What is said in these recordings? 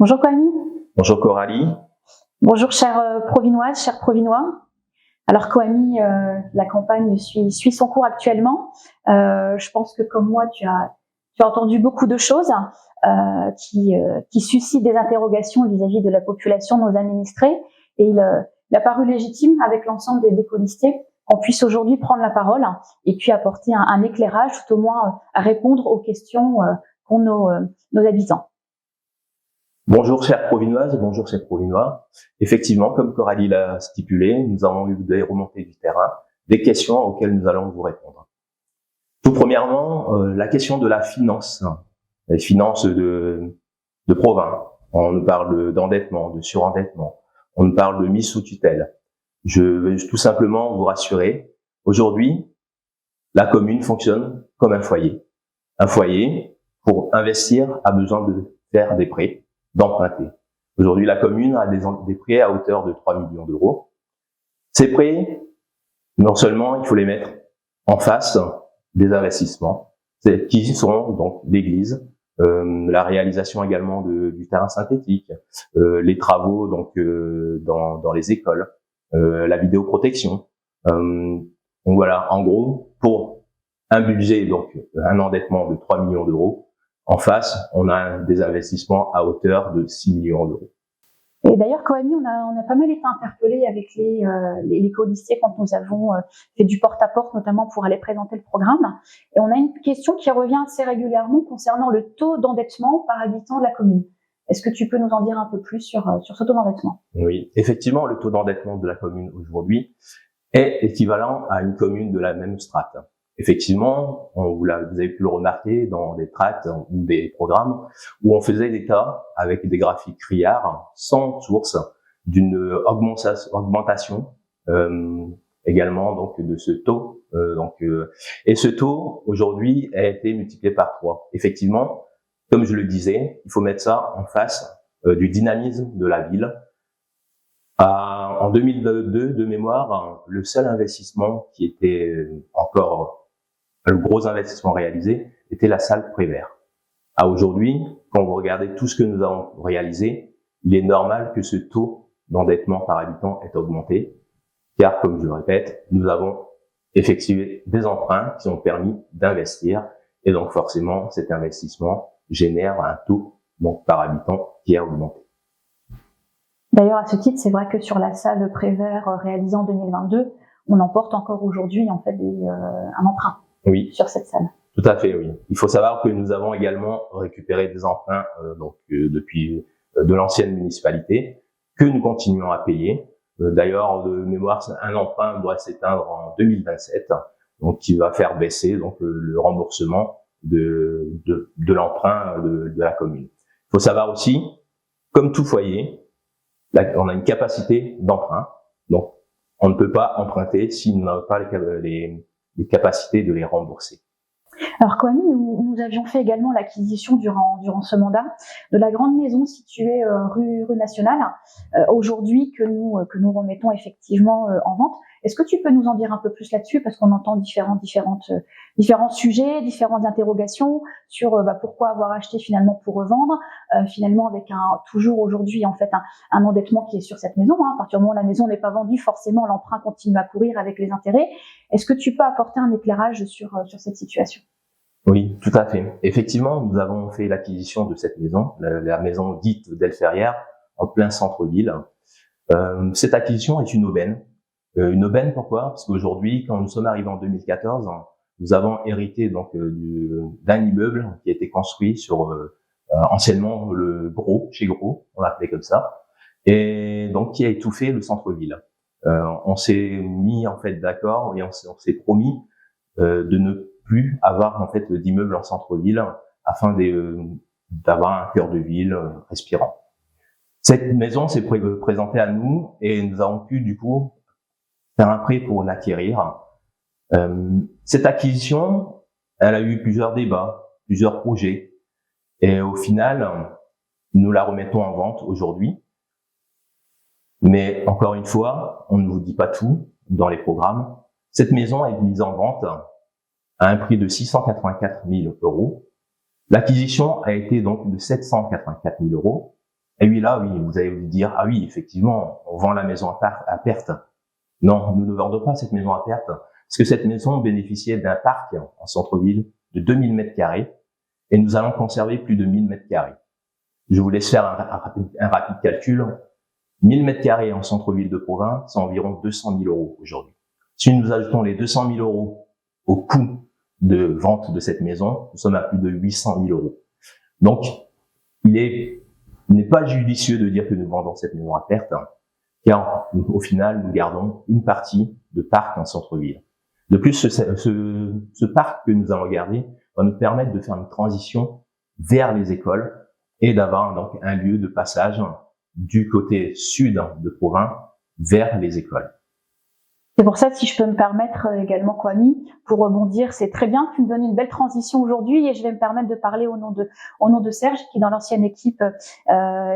Bonjour Kwame. Bonjour Coralie. Bonjour chère Provinoise, chers Provinois. Alors Kwame, la campagne suit son cours actuellement. Je pense que comme moi, tu as entendu beaucoup de choses qui suscitent des interrogations vis-à-vis de la population, de nos administrés. Et il a paru légitime avec l'ensemble des colistiers qu'on puisse aujourd'hui prendre la parole et puis apporter un éclairage, tout au moins à répondre aux questions qu'ont nos habitants. Bonjour chères Provinoises, bonjour chers Provinois. Effectivement, comme Coralie l'a stipulé, nous avons eu des remontées du terrain, des questions auxquelles nous allons vous répondre. Tout premièrement, la question de la finance, les finances de Provins. On nous parle d'endettement, de surendettement, on nous parle de mise sous tutelle. Je veux tout simplement vous rassurer, aujourd'hui, la commune fonctionne comme un foyer. Un foyer, pour investir, a besoin de faire des prêts, d'emprunter. Aujourd'hui, la commune a des prêts à hauteur de 3 millions d'euros. Ces prêts, non seulement il faut les mettre en face des investissements, qui sont donc l'église, la réalisation également du terrain synthétique, les travaux donc dans les écoles, la vidéoprotection. Donc voilà, en gros, pour un budget, donc un endettement de 3 millions d'euros, en face, on a des investissements à hauteur de 6 millions d'euros. Et d'ailleurs, Coamy, on a pas mal été interpellés avec les colistiers quand nous avons fait du porte-à-porte, notamment pour aller présenter le programme. Et on a une question qui revient assez régulièrement concernant le taux d'endettement par habitant de la commune. Est-ce que tu peux nous en dire un peu plus sur ce taux d'endettement? Oui, effectivement, le taux d'endettement de la commune aujourd'hui est équivalent à une commune de la même strate. Effectivement, vous avez pu le remarquer dans des tracts ou des programmes où on faisait des cas avec des graphiques criards sans source d'une augmentation également donc de ce taux. Et ce taux aujourd'hui a été multiplié par 3. Effectivement, comme je le disais, il faut mettre ça en face du dynamisme de la ville. En 2022, de mémoire, le seul investissement qui était encore le gros investissement réalisé était la salle Prévert. À aujourd'hui, quand vous regardez tout ce que nous avons réalisé, il est normal que ce taux d'endettement par habitant ait augmenté, car comme je le répète, nous avons effectué des emprunts qui ont permis d'investir, et donc forcément cet investissement génère un taux donc par habitant qui a augmenté. D'ailleurs, à ce titre, c'est vrai que sur la salle Prévert réalisée en 2022, on emporte encore aujourd'hui en fait un emprunt. Oui. Sur cette salle. Tout à fait, oui. Il faut savoir que nous avons également récupéré des emprunts depuis de l'ancienne municipalité que nous continuons à payer. D'ailleurs, de mémoire, un emprunt doit s'éteindre en 2027, donc qui va faire baisser donc le remboursement de l'emprunt de la commune. Il faut savoir aussi, comme tout foyer, on a une capacité d'emprunt, donc on ne peut pas emprunter si nous n'avons pas les capacités de les rembourser. Alors Kwame, nous avions fait également l'acquisition durant ce mandat de la grande maison située rue Nationale, aujourd'hui que nous remettons effectivement en vente. Est-ce que tu peux nous en dire un peu plus là-dessus, parce qu'on entend différents sujets, différentes interrogations sur pourquoi avoir acheté finalement pour revendre, finalement avec toujours aujourd'hui en fait un endettement qui est sur cette maison. À partir du moment où la maison n'est pas vendue, forcément l'emprunt continue à courir avec les intérêts. Est-ce que tu peux apporter un éclairage sur cette situation? Oui, tout à fait. Effectivement, nous avons fait l'acquisition de cette maison, la maison dite d'Elferrière, en plein centre-ville. Cette acquisition est une aubaine. Une aubaine, pourquoi? Parce qu'aujourd'hui, quand nous sommes arrivés en 2014, nous avons hérité donc d'un immeuble qui a été construit sur anciennement le Gros, chez Gros, on l'appelait comme ça, et donc qui a étouffé le centre-ville. On s'est mis en fait d'accord et on s'est promis de ne plus avoir en fait d'immeubles en centre-ville afin d'avoir un cœur de ville respirant. Cette maison s'est présentée à nous et nous avons pu du coup faire un prêt pour l'acquérir. Cette acquisition, elle a eu plusieurs débats, plusieurs projets, et au final, nous la remettons en vente aujourd'hui. Mais encore une fois, on ne vous dit pas tout dans les programmes. Cette maison est mise en vente à un prix de 684 000 euros. L'acquisition a été donc de 784 000 euros. Et oui, là, oui, vous allez vous dire, ah oui, effectivement, on vend la maison à perte. Non, nous ne vendons pas cette maison à perte, parce que cette maison bénéficiait d'un parc en centre-ville de 2000 mètres carrés, et nous allons conserver plus de 1000 mètres carrés. Je vous laisse faire un rapide calcul. 1000 mètres carrés en centre-ville de province, c'est environ 200 000 euros aujourd'hui. Si nous ajoutons les 200 000 euros au coût de vente de cette maison, nous sommes à plus de 800 000 euros. Donc, il n'est pas judicieux de dire que nous vendons cette maison à perte, car au final, nous gardons une partie de parc en centre-ville. De plus, ce parc que nous allons garder va nous permettre de faire une transition vers les écoles et d'avoir donc un lieu de passage du côté sud de Provins vers les écoles. C'est pour ça, si je peux me permettre également, Kwame, pour rebondir, c'est très bien, tu me donnes une belle transition aujourd'hui et je vais me permettre de parler au nom de Serge, qui dans l'ancienne équipe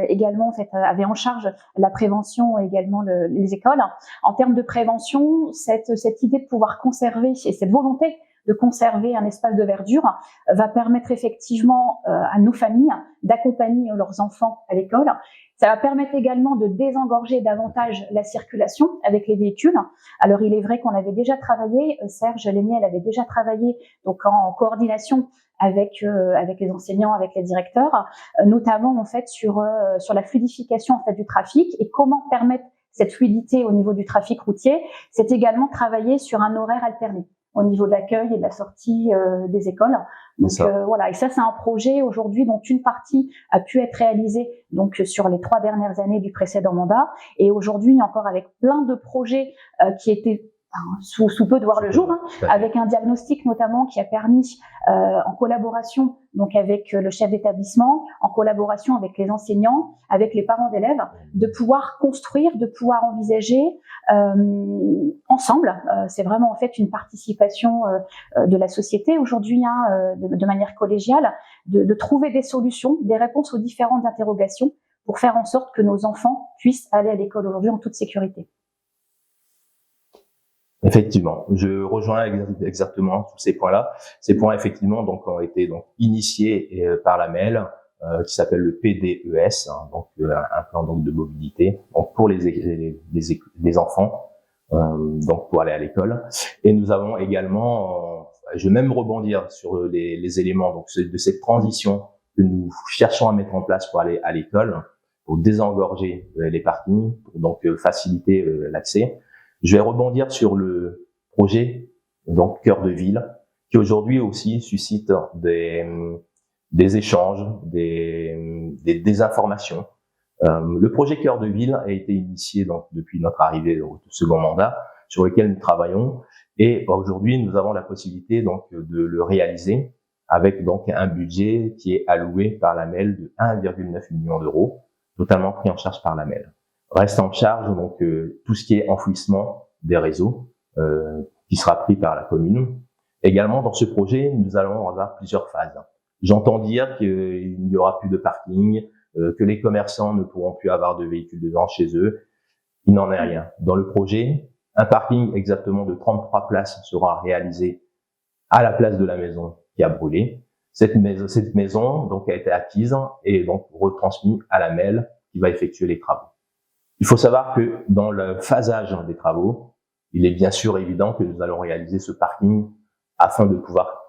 également en fait avait en charge la prévention et également les écoles. En termes de prévention, cette idée de pouvoir conserver et cette volonté de conserver un espace de verdure va permettre effectivement à nos familles d'accompagner leurs enfants à l'école. Ça va permettre également de désengorger davantage la circulation avec les véhicules. Alors, il est vrai qu'on avait déjà travaillé, Serge Léniel avait déjà travaillé donc en coordination avec les enseignants, avec les directeurs, notamment en fait sur la fluidification en fait du trafic et comment permettre cette fluidité au niveau du trafic routier. C'est également travailler sur un horaire alterné au niveau de l'accueil et de la sortie des écoles. Donc voilà, et ça c'est un projet aujourd'hui dont une partie a pu être réalisée donc sur les 3 dernières années du précédent mandat, et aujourd'hui encore avec plein de projets qui étaient sous peu de voir le jour, avec un diagnostic notamment qui a permis, en collaboration donc avec le chef d'établissement, en collaboration avec les enseignants, avec les parents d'élèves, de pouvoir construire, de pouvoir envisager ensemble. C'est vraiment en fait une participation de la société aujourd'hui, de manière collégiale, de trouver des solutions, des réponses aux différentes interrogations pour faire en sorte que nos enfants puissent aller à l'école aujourd'hui en toute sécurité. Effectivement, je rejoins exactement tous ces points-là. Ces points, effectivement, donc ont été donc initiés par la MEL, qui s'appelle le PDES, donc un plan donc de mobilité, donc pour les enfants, donc pour aller à l'école. Et nous avons également, je vais même rebondir sur les éléments donc de cette transition que nous cherchons à mettre en place pour aller à l'école, pour désengorger les parkings, pour donc faciliter l'accès. Je vais rebondir sur le projet donc Cœur de Ville, qui aujourd'hui aussi suscite des échanges, des informations. Le projet Cœur de Ville a été initié donc depuis notre arrivée au second mandat, sur lequel nous travaillons, et aujourd'hui nous avons la possibilité donc de le réaliser avec donc un budget qui est alloué par la MEL de 1,9 million d'euros, totalement pris en charge par la MEL. Reste en charge donc tout ce qui est enfouissement des réseaux qui sera pris par la commune. Également dans ce projet, nous allons avoir plusieurs phases. J'entends dire qu'il n'y aura plus de parking, que les commerçants ne pourront plus avoir de véhicules devant chez eux. Il n'en est rien. Dans le projet, un parking exactement de 33 places sera réalisé à la place de la maison qui a brûlé. Cette maison donc a été acquise et donc retransmise à la MEL qui va effectuer les travaux. Il faut savoir que dans le phasage des travaux, il est bien sûr évident que nous allons réaliser ce parking afin de pouvoir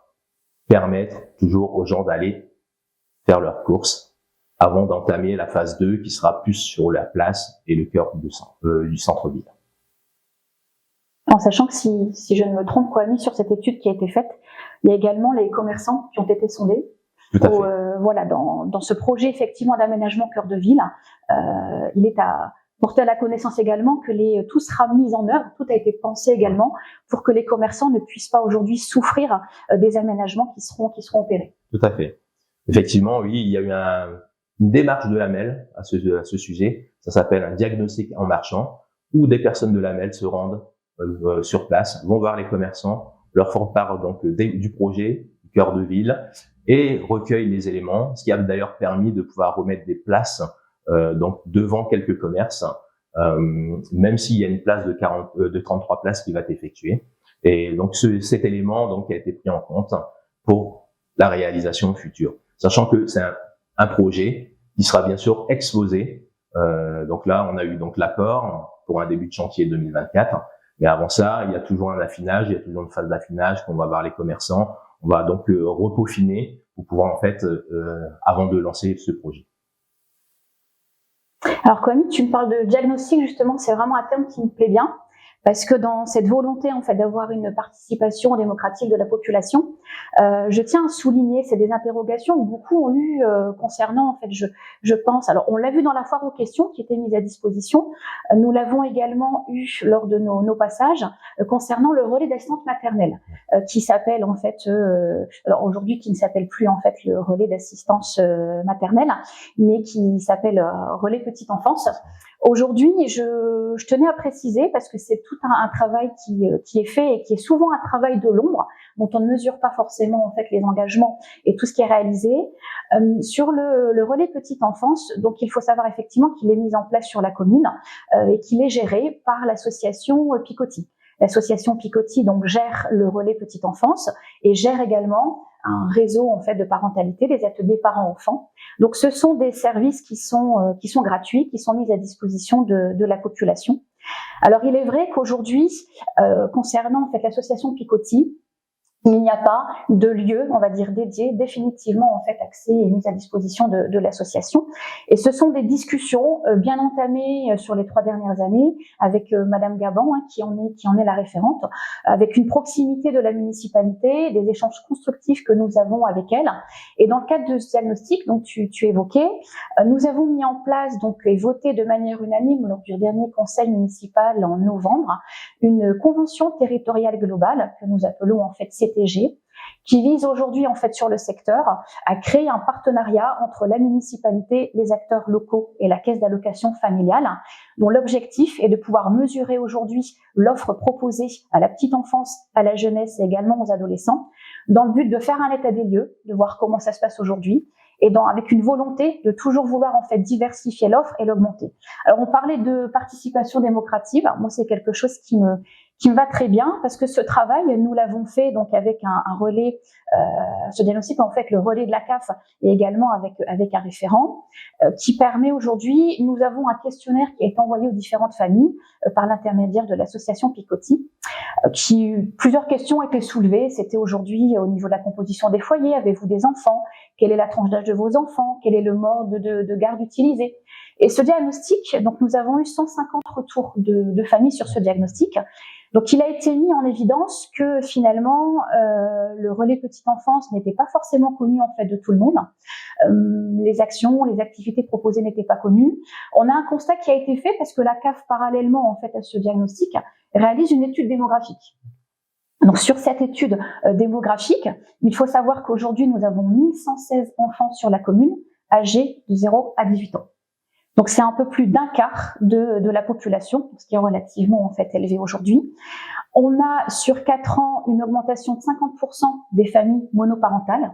permettre toujours aux gens d'aller faire leurs courses avant d'entamer la phase 2 qui sera plus sur la place et le cœur du centre-ville. En sachant que si je ne me trompe, Kwame, sur cette étude qui a été faite, il y a également les commerçants qui ont été sondés. Tout à fait. Voilà, dans ce projet effectivement d'aménagement cœur de ville, il est à porter à la connaissance également que tout sera mis en œuvre, tout a été pensé également pour que les commerçants ne puissent pas aujourd'hui souffrir des aménagements qui seront opérés. Tout à fait. Effectivement, oui, il y a eu une démarche de la MEL à ce sujet. Ça s'appelle un diagnostic en marchant, où des personnes de la MEL se rendent sur place, vont voir les commerçants, leur font part donc du projet du cœur de ville et recueillent les éléments, ce qui a d'ailleurs permis de pouvoir remettre des places donc devant quelques commerces, même s'il y a une place de 33 places qui va être effectuée. Et donc cet élément donc a été pris en compte pour la réalisation future, sachant que c'est un projet qui sera bien sûr exposé. Donc là, on a eu donc l'accord pour un début de chantier 2024. Mais avant ça, il y a toujours un affinage, il y a toujours une phase d'affinage qu'on va voir les commerçants. On va donc repeaufiner pour pouvoir en fait, avant de lancer ce projet. Alors Kwame, tu me parles de diagnostic justement, c'est vraiment un terme qui me plaît bien. Parce que dans cette volonté en fait d'avoir une participation démocratique de la population, je tiens à souligner, c'est des interrogations que beaucoup ont eues concernant en fait, je pense. Alors on l'a vu dans la foire aux questions qui était mise à disposition. Nous l'avons également eu lors de nos passages concernant le relais d'assistante maternelle qui s'appelle en fait, alors aujourd'hui qui ne s'appelle plus en fait le relais d'assistance maternelle, mais qui s'appelle relais petite enfance. Aujourd'hui, je tenais à préciser, parce que c'est tout un travail qui est fait et qui est souvent un travail de l'ombre, dont on ne mesure pas forcément en fait les engagements et tout ce qui est réalisé. Sur le relais petite enfance, donc il faut savoir effectivement qu'il est mis en place sur la commune et qu'il est géré par l'association Picoty. L'association Picoty donc gère le relais petite enfance et gère également un réseau en fait de parentalité, des ateliers parents-enfants. Donc ce sont des services qui sont gratuits, qui sont mis à disposition de la population. Alors il est vrai qu'aujourd'hui, concernant en fait l'association Picoty, il n'y a pas de lieu, on va dire, dédié, définitivement en fait accès et mis à disposition de l'association. Et ce sont des discussions bien entamées sur les 3 dernières années avec Madame Gaban, qui en est la référente, avec une proximité de la municipalité, des échanges constructifs que nous avons avec elle. Et dans le cadre de ce diagnostic, donc tu évoquais, nous avons mis en place donc et voté de manière unanime lors du dernier conseil municipal en novembre une convention territoriale globale que nous appelons en fait CTG, qui vise aujourd'hui en fait sur le secteur à créer un partenariat entre la municipalité, les acteurs locaux et la caisse d'allocation familiale, dont l'objectif est de pouvoir mesurer aujourd'hui l'offre proposée à la petite enfance, à la jeunesse et également aux adolescents, dans le but de faire un état des lieux, de voir comment ça se passe aujourd'hui, et avec une volonté de toujours vouloir en fait diversifier l'offre et l'augmenter. Alors on parlait de participation démocratique, moi c'est quelque chose qui me va très bien parce que ce travail, nous l'avons fait donc avec un relais, ce diagnostic en fait le relais de la CAF et également avec un référent qui permet aujourd'hui, nous avons un questionnaire qui est envoyé aux différentes familles par l'intermédiaire de l'association Picoty, plusieurs questions étaient soulevées. C'était aujourd'hui au niveau de la composition des foyers, avez-vous des enfants? Quelle est la tranche d'âge de vos enfants? Quel est le mode de garde utilisé? Et ce diagnostic, donc nous avons eu 150 retours de familles sur ce diagnostic. Donc il a été mis en évidence que finalement le relais petite enfance n'était pas forcément connu en fait de tout le monde. Les actions, les activités proposées n'étaient pas connues. On a un constat qui a été fait parce que la CAF parallèlement en fait à ce diagnostic réalise une étude démographique. Donc sur cette étude démographique, il faut savoir qu'aujourd'hui nous avons 1116 enfants sur la commune âgés de 0 à 18 ans. Donc c'est un peu plus d'un quart de la population, ce qui est relativement en fait élevé aujourd'hui. On a sur 4 ans une augmentation de 50% des familles monoparentales.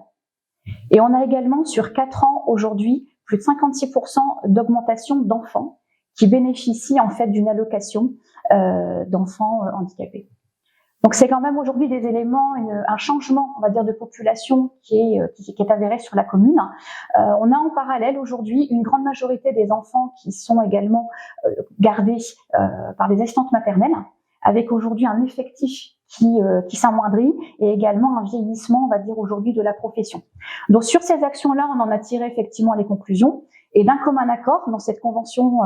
Et on a également sur 4 ans aujourd'hui plus de 56% d'augmentation d'enfants qui bénéficient en fait d'une allocation d'enfants handicapés. Donc c'est quand même aujourd'hui des éléments, un changement, on va dire, de population qui est avéré sur la commune. On a en parallèle aujourd'hui une grande majorité des enfants qui sont également gardés par des assistantes maternelles, avec aujourd'hui un effectif qui s'amoindrit et également un vieillissement, on va dire aujourd'hui, de la profession. Donc sur ces actions-là, on en a tiré effectivement les conclusions. Et d'un commun accord, dans cette convention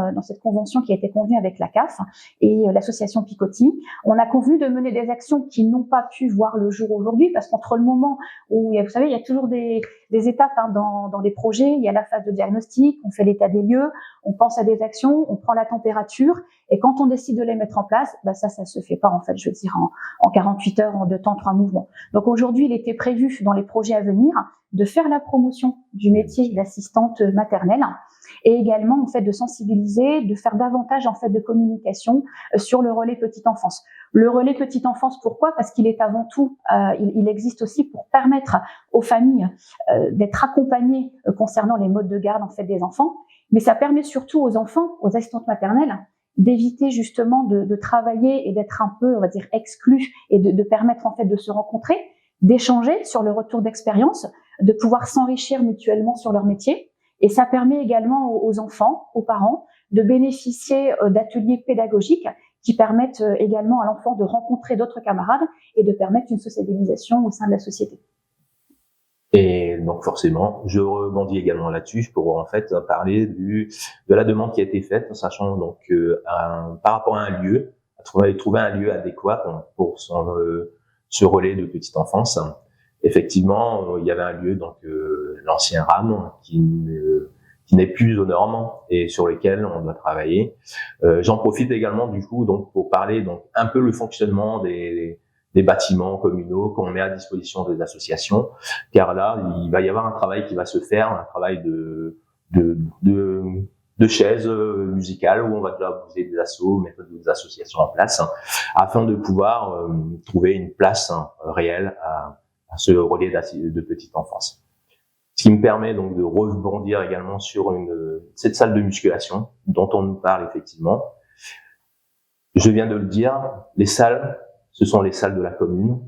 qui a été convenue avec la CAF et l'association Picoty, on a convenu de mener des actions qui n'ont pas pu voir le jour aujourd'hui, parce qu'entre le moment où, vous savez, il y a toujours des étapes dans les projets, il y a la phase de diagnostic, on fait l'état des lieux, on pense à des actions, on prend la température, et quand on décide de les mettre en place, ça se fait pas en fait, je veux dire, en 48 heures, en 2 temps, 3 mouvements. Donc aujourd'hui, il était prévu dans les projets à venir de faire la promotion du métier d'assistante maternelle et également en fait de sensibiliser, de faire davantage en fait de communication sur le relais petite enfance. Le relais petite enfance, pourquoi? Parce qu'il est avant tout, il existe aussi pour permettre aux familles d'être accompagnées concernant les modes de garde en fait des enfants, mais ça permet surtout aux enfants, aux assistantes maternelles, d'éviter justement de travailler et d'être un peu, on va dire, exclus et de permettre en fait de se rencontrer, d'échanger sur le retour d'expérience, de pouvoir s'enrichir mutuellement sur leur métier Et ça permet également aux enfants, aux parents, de bénéficier d'ateliers pédagogiques qui permettent également à l'enfant de rencontrer d'autres camarades et de permettre une sociabilisation au sein de la société. Et donc forcément, je rebondis également là-dessus pour en fait parler de la demande qui a été faite, sachant donc par rapport à un lieu, trouver un lieu adéquat pour ce relais de petite enfance. Effectivement, il y avait un lieu, donc l'ancien RAM, qui n'est plus aux normes et sur lequel on doit travailler. J'en profite également du coup donc pour parler donc un peu le fonctionnement des bâtiments communaux qu'on met à disposition des associations, car là il va y avoir un travail qui va se faire, un travail de chaises musicales où on va devoir bouger des assos, mettre des associations en place, afin de pouvoir trouver une place réelle à ce relais de petite enfance. Ce qui me permet donc de rebondir également sur cette salle de musculation dont on nous parle effectivement. Je viens de le dire, les salles, ce sont les salles de la commune.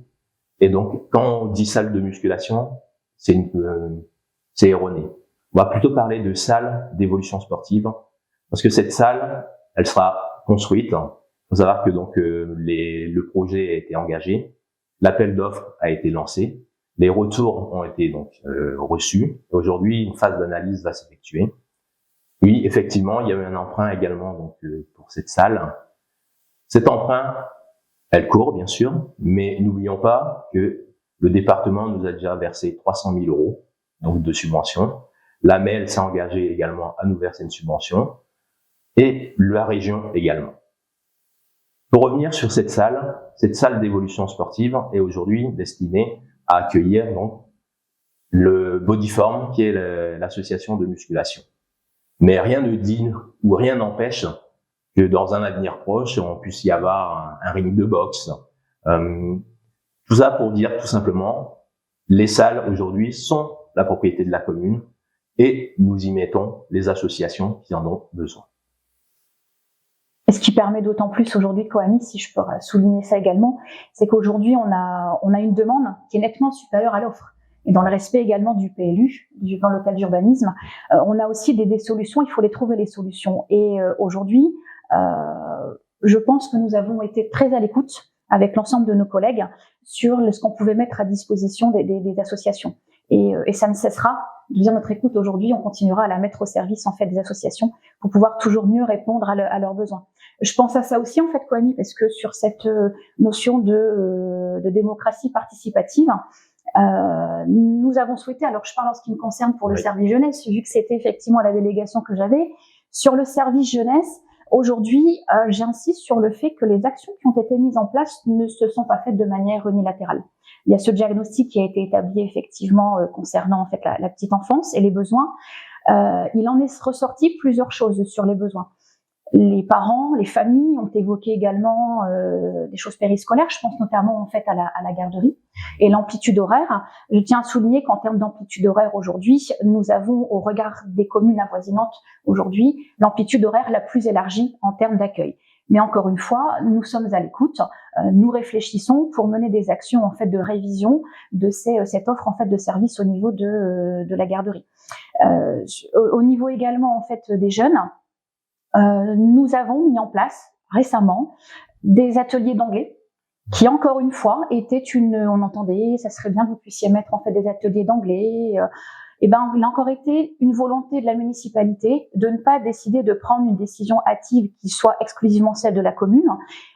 Et donc, quand on dit salle de musculation, c'est erroné. On va plutôt parler de salle d'évolution sportive, parce que cette salle, elle sera construite. Il faut savoir que donc le projet a été engagé, l'appel d'offres a été lancé, les retours ont été donc reçus. Aujourd'hui, une phase d'analyse va s'effectuer. Oui, effectivement, il y a eu un emprunt également donc pour cette salle. Cet emprunt, elle court bien sûr, mais n'oublions pas que le département nous a déjà versé 300 000 € donc de subvention. La MEL s'est engagée également à nous verser une subvention et la région également. Pour revenir sur cette salle d'évolution sportive est aujourd'hui destinée à accueillir donc le Bodyform, qui est l'association de musculation. Mais rien ne dit ou rien n'empêche que dans un avenir proche, on puisse y avoir un ring de boxe. Tout ça pour dire tout simplement, les salles aujourd'hui sont la propriété de la commune et nous y mettons les associations qui en ont besoin. Et ce qui permet d'autant plus aujourd'hui qu'OAMI, si je peux souligner ça également, c'est qu'aujourd'hui on a une demande qui est nettement supérieure à l'offre. Et dans le respect également du PLU, du plan local d'urbanisme, on a aussi des solutions, il faut les trouver les solutions. Et aujourd'hui, je pense que nous avons été très à l'écoute avec l'ensemble de nos collègues sur ce qu'on pouvait mettre à disposition des associations. Et ça ne cessera de dire notre écoute aujourd'hui, on continuera à la mettre au service en fait des associations pour pouvoir toujours mieux répondre à leurs besoins. Je pense à ça aussi en fait, Kwame, parce que sur cette notion de démocratie participative, nous avons souhaité, alors je parle en ce qui me concerne pour le service jeunesse, vu que c'était effectivement la délégation que j'avais, sur le service jeunesse, aujourd'hui, j'insiste sur le fait que les actions qui ont été mises en place ne se sont pas faites de manière unilatérale. Il y a ce diagnostic qui a été établi effectivement concernant en fait la petite enfance et les besoins. Il en est ressorti plusieurs choses sur les besoins. Les parents, les familles ont évoqué également des choses périscolaires, je pense notamment en fait à la garderie et l'amplitude horaire. Je tiens à souligner qu'en termes d'amplitude horaire aujourd'hui, nous avons au regard des communes avoisinantes aujourd'hui l'amplitude horaire la plus élargie en termes d'accueil. Mais encore une fois, nous sommes à l'écoute, nous réfléchissons pour mener des actions en fait de révision de cette offre en fait de service au niveau de la garderie. Au niveau également en fait des jeunes, nous avons mis en place récemment des ateliers d'anglais qui, encore une fois, étaient on entendait, ça serait bien que vous puissiez mettre en fait des ateliers d'anglais. Il a encore été une volonté de la municipalité de ne pas décider de prendre une décision hâtive qui soit exclusivement celle de la commune,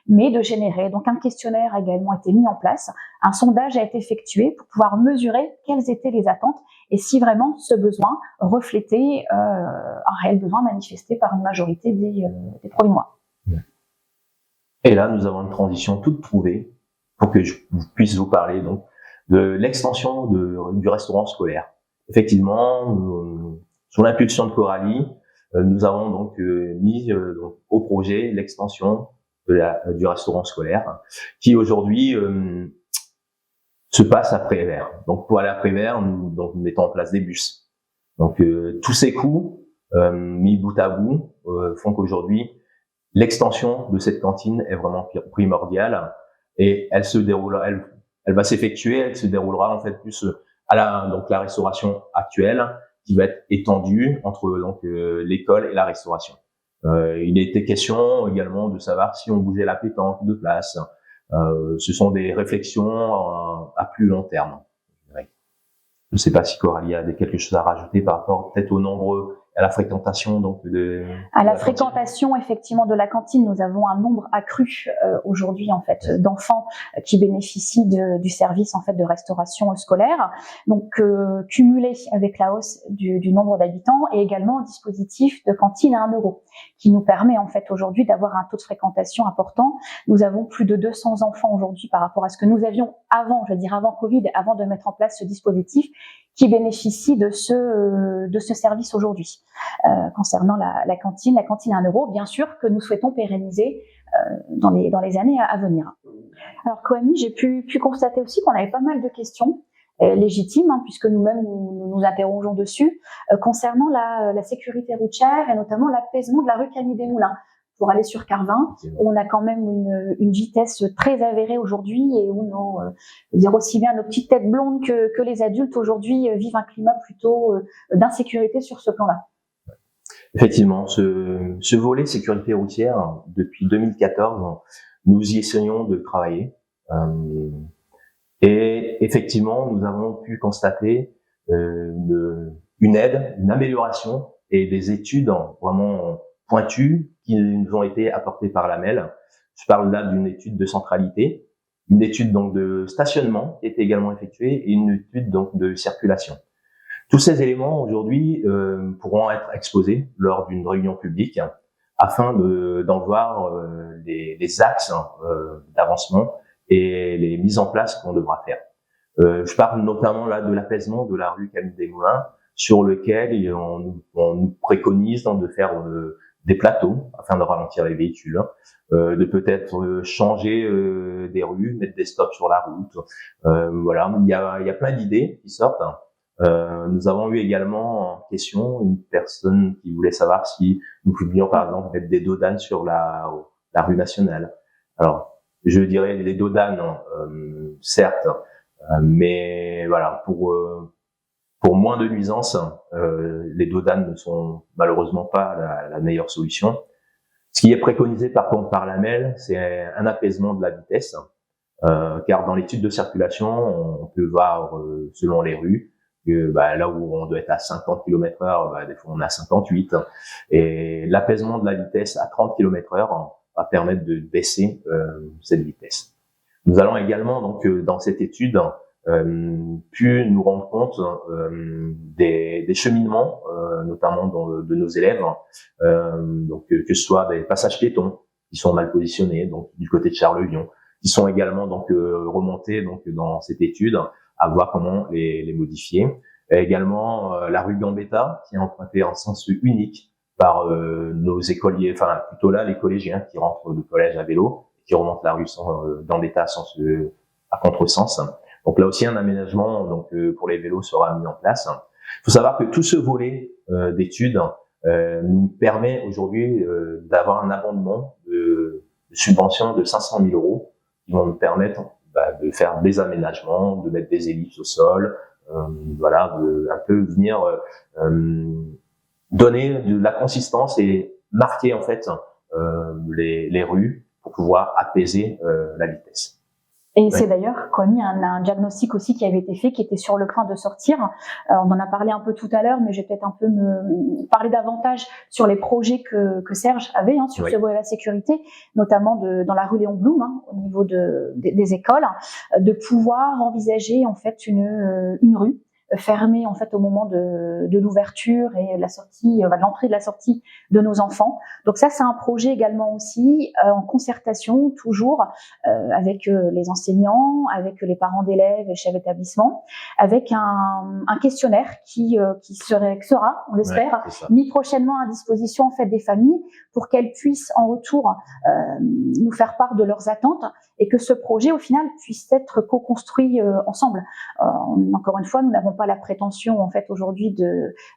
mais de générer. Donc un questionnaire a également été mis en place, un sondage a été effectué pour pouvoir mesurer quelles étaient les attentes et si vraiment ce besoin reflétait un réel besoin manifesté par une majorité des Provinois. Et là, nous avons une transition toute trouvée pour que je puisse vous parler donc de l'extension du restaurant scolaire. Effectivement, sous l'impulsion de Coralie, nous avons donc mis au projet l'extension du restaurant scolaire, qui aujourd'hui se passe à Prévert. Donc pour aller à Prévert, nous mettons en place des bus. Donc tous ces coûts mis bout à bout font qu'aujourd'hui l'extension de cette cantine est vraiment primordiale et elle va s'effectuer, elle se déroulera en fait plus à la restauration actuelle qui va être étendu entre donc l'école et la restauration. Il était question également de savoir si on bougeait la pétanque de place. Ce sont des réflexions à plus long terme. Je ne sais pas si Coralie a quelque chose à rajouter par rapport peut-être au nombre, à la fréquentation donc à la fréquentation effectivement de la cantine. Nous avons un nombre accru aujourd'hui en fait d'enfants qui bénéficient du service en fait de restauration scolaire. Donc cumulé avec la hausse du nombre d'habitants et également un dispositif de cantine à 1 euro qui nous permet en fait aujourd'hui d'avoir un taux de fréquentation important. Nous avons plus de 200 enfants aujourd'hui par rapport à ce que nous avions avant, je veux dire avant Covid, avant de mettre en place ce dispositif, qui bénéficient de ce service aujourd'hui. Concernant la cantine à 1 euro, bien sûr que nous souhaitons pérenniser dans les années à venir. Alors Coamy, j'ai pu constater aussi qu'on avait pas mal de questions légitimes, puisque nous-mêmes nous interrogeons dessus, concernant la sécurité routière et notamment l'apaisement de la rue Camille Desmoulins. Pour aller sur Carvin, on a quand même une vitesse très avérée aujourd'hui et où dire aussi bien nos petites têtes blondes que les adultes aujourd'hui vivent un climat plutôt d'insécurité sur ce plan-là. Effectivement, ce volet sécurité routière, depuis 2014, nous y essayons de travailler. Et effectivement, nous avons pu constater une aide, une amélioration et des études vraiment pointues qui nous ont été apportées par l'AMEL. Je parle là d'une étude de centralité, une étude donc de stationnement qui était également effectuée et une étude donc de circulation. Tous ces éléments aujourd'hui pourront être exposés lors d'une réunion publique afin d'en voir les axes d'avancement et les mises en place qu'on devra faire. Je parle notamment là de l'apaisement de la rue Camille Desmoulins, sur lequel on nous préconise de faire des plateaux afin de ralentir les véhicules, de peut-être changer des rues, mettre des stops sur la route. Voilà, il y a plein d'idées qui sortent. Nous avons eu également en question une personne qui voulait savoir si nous pouvions par exemple mettre des dodanes sur la rue nationale. Alors, je dirais les dodanes, certes, mais voilà, pour moins de nuisances, les dodanes ne sont malheureusement pas la meilleure solution. Ce qui est préconisé par contre par l'AMEL, c'est un apaisement de la vitesse, car dans l'étude de circulation, on peut voir selon les rues que là où on doit être à 50 km/h, des fois on est à 58, et l'apaisement de la vitesse à 30 km/h va permettre de baisser cette vitesse. Nous allons également donc dans cette étude pu nous rendre compte des cheminements, notamment de nos élèves, donc que ce soit des passages piétons qui sont mal positionnés, donc du côté de Charles-Vion, qui sont également donc remontés donc dans cette étude à voir comment les modifier. Et également la rue Gambetta qui est empruntée en sens unique par nos écoliers, enfin plutôt là les collégiens qui rentrent du collège à vélo, qui remontent la rue Gambetta à contresens. Donc là aussi un aménagement donc pour les vélos sera mis en place. Il faut savoir que tout ce volet d'études nous permet aujourd'hui d'avoir un abondement de subventions de 500 000 euros qui vont nous permettre de faire des aménagements, de mettre des ellipses au sol, voilà, de un peu venir donner de la consistance et marquer en fait les rues pour pouvoir apaiser la vitesse. Et c'est d'ailleurs Coamy un diagnostic aussi qui avait été fait, qui était sur le point de sortir. On en a parlé un peu tout à l'heure, mais je vais peut-être un peu me parler davantage sur les projets que Serge avait sur ce volet de la sécurité, notamment dans la rue Léon Blum, au niveau des écoles, de pouvoir envisager en fait une rue fermée en fait au moment de l'ouverture et la sortie, de l'entrée de la sortie de nos enfants. Donc ça, c'est un projet également aussi en concertation toujours avec les enseignants, avec les parents d'élèves et chefs d'établissement, avec un questionnaire qui sera, on l'espère, mis prochainement à disposition en fait des familles pour qu'elles puissent en retour nous faire part de leurs attentes et que ce projet au final puisse être co-construit ensemble. Encore une fois, nous n'avons pas pas la prétention en fait aujourd'hui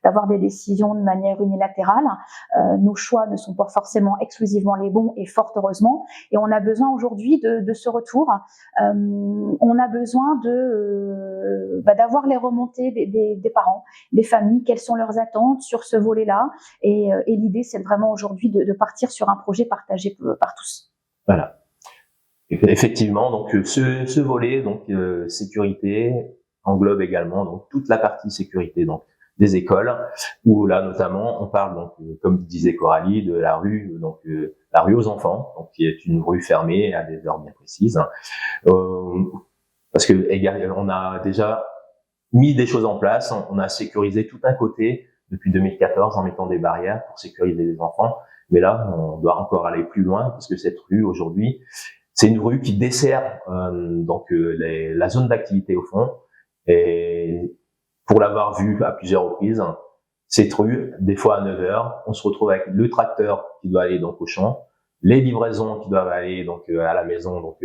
d'avoir des décisions de manière unilatérale. Nos choix ne sont pas forcément exclusivement les bons et fort heureusement. Et on a besoin aujourd'hui de ce retour. On a besoin d'avoir les remontées des parents, des familles, quelles sont leurs attentes sur ce volet-là. Et l'idée, c'est vraiment aujourd'hui de partir sur un projet partagé par tous. Voilà. Effectivement, donc ce volet, donc sécurité, englobe également donc toute la partie sécurité donc des écoles, où là notamment on parle donc comme disait Coralie de la rue donc la rue aux enfants, donc qui est une rue fermée à des heures bien précises, parce que on a déjà mis des choses en place, on a sécurisé tout un côté depuis 2014 en mettant des barrières pour sécuriser les enfants, mais là on doit encore aller plus loin parce que cette rue aujourd'hui c'est une rue qui dessert la zone d'activité au fond. Et pour l'avoir vu à plusieurs reprises, cette rue, des fois à 9h, on se retrouve avec le tracteur qui doit aller donc au champ, les livraisons qui doivent aller donc à la maison donc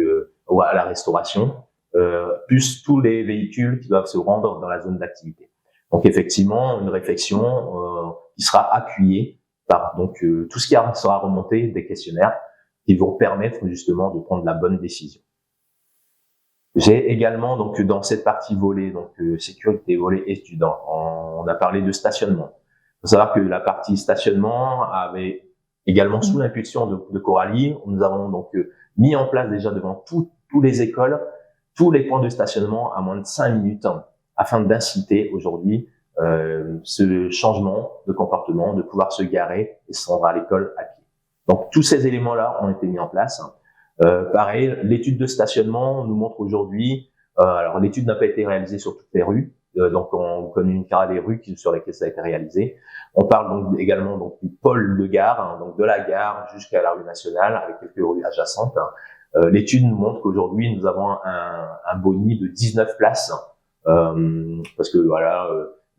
ou à la restauration, plus tous les véhicules qui doivent se rendre dans la zone d'activité. Donc effectivement, une réflexion qui sera appuyée par donc tout ce qui sera remonté des questionnaires qui vont permettre justement de prendre la bonne décision. J'ai également donc dans cette partie volet donc sécurité volet étudiant, on a parlé de stationnement. Il faut savoir que la partie stationnement avait également sous l'impulsion de Coralie, nous avons donc mis en place déjà devant tous les écoles tous les points de stationnement à moins de 5 minutes afin d'inciter aujourd'hui ce changement de comportement, de pouvoir se garer et se rendre à l'école à pied. Donc tous ces éléments-là ont été mis en place. Pareil, l'étude de stationnement nous montre aujourd'hui, alors l'étude n'a pas été réalisée sur toutes les rues, donc on communiquera les rues sur lesquelles ça a été réalisé. On parle donc également donc du pôle de gare, donc de la gare jusqu'à la rue nationale avec quelques rues adjacentes. L'étude nous montre qu'aujourd'hui nous avons un boni de 19 places, parce que voilà,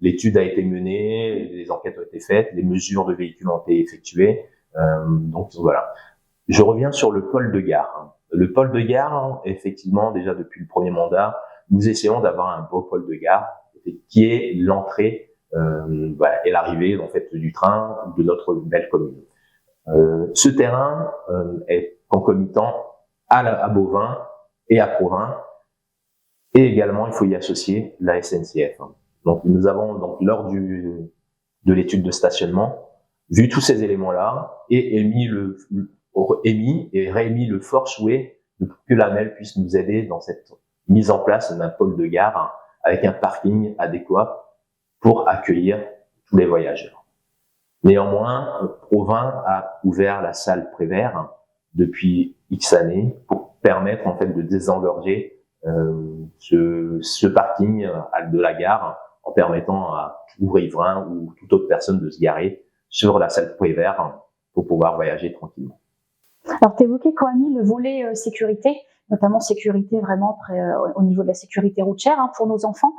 l'étude a été menée, les enquêtes ont été faites, les mesures de véhicules ont été effectuées. Donc voilà. Je reviens sur le pôle de gare. Le pôle de gare, effectivement, déjà depuis le premier mandat, nous essayons d'avoir un beau pôle de gare qui est l'entrée et l'arrivée en fait du train de notre belle commune. Ce terrain est concomitant à Beauvin et à Provins, et également il faut y associer la SNCF. Donc nous avons donc lors de l'étude de stationnement vu tous ces éléments-là et émis et réémis le fort souhait que l'AMEL puisse nous aider dans cette mise en place d'un pôle de gare avec un parking adéquat pour accueillir tous les voyageurs. Néanmoins, Provins a ouvert la salle Prévert depuis X années pour permettre en fait de désengorger ce parking de la gare en permettant à tout riverain ou toute autre personne de se garer sur la salle Prévert pour pouvoir voyager tranquillement. Alors, tu évoquais, Coralie, le volet sécurité, notamment sécurité vraiment au niveau de la sécurité routière pour nos enfants.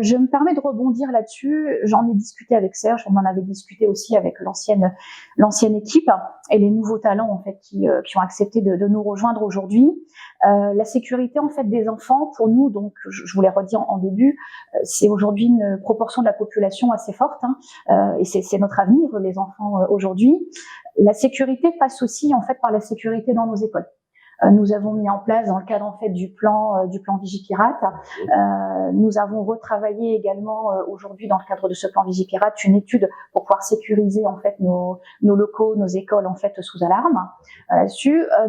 Je me permets de rebondir là-dessus. J'en ai discuté avec Serge, on en avait discuté aussi avec l'ancienne équipe et les nouveaux talents en fait qui ont accepté de nous rejoindre aujourd'hui. La sécurité en fait des enfants, pour nous, donc je vous l'ai redit en début, c'est aujourd'hui une proportion de la population assez forte et c'est notre avenir, les enfants aujourd'hui. La sécurité passe aussi en fait par la sécurité dans nos écoles. Nous avons mis en place dans le cadre en fait du plan Vigipirate. Nous avons retravaillé également aujourd'hui dans le cadre de ce plan Vigipirate une étude pour pouvoir sécuriser en fait nos locaux, nos écoles en fait sous alarme.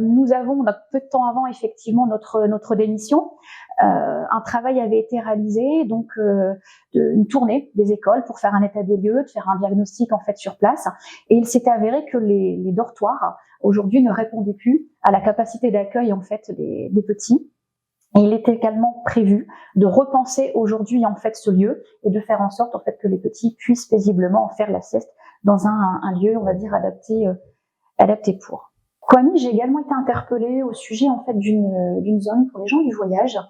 Nous avons peu de temps avant effectivement notre démission. Un travail avait été réalisé, donc une tournée des écoles pour faire un état des lieux, de faire un diagnostic en fait sur place. Et il s'est avéré que les dortoirs aujourd'hui ne répondaient plus à la capacité d'accueil en fait des petits. Et il était également prévu de repenser aujourd'hui en fait ce lieu et de faire en sorte en fait que les petits puissent paisiblement faire la sieste dans un lieu, on va dire adapté pour. Kwame, j'ai également été interpellée au sujet en fait d'une zone pour les gens du voyage.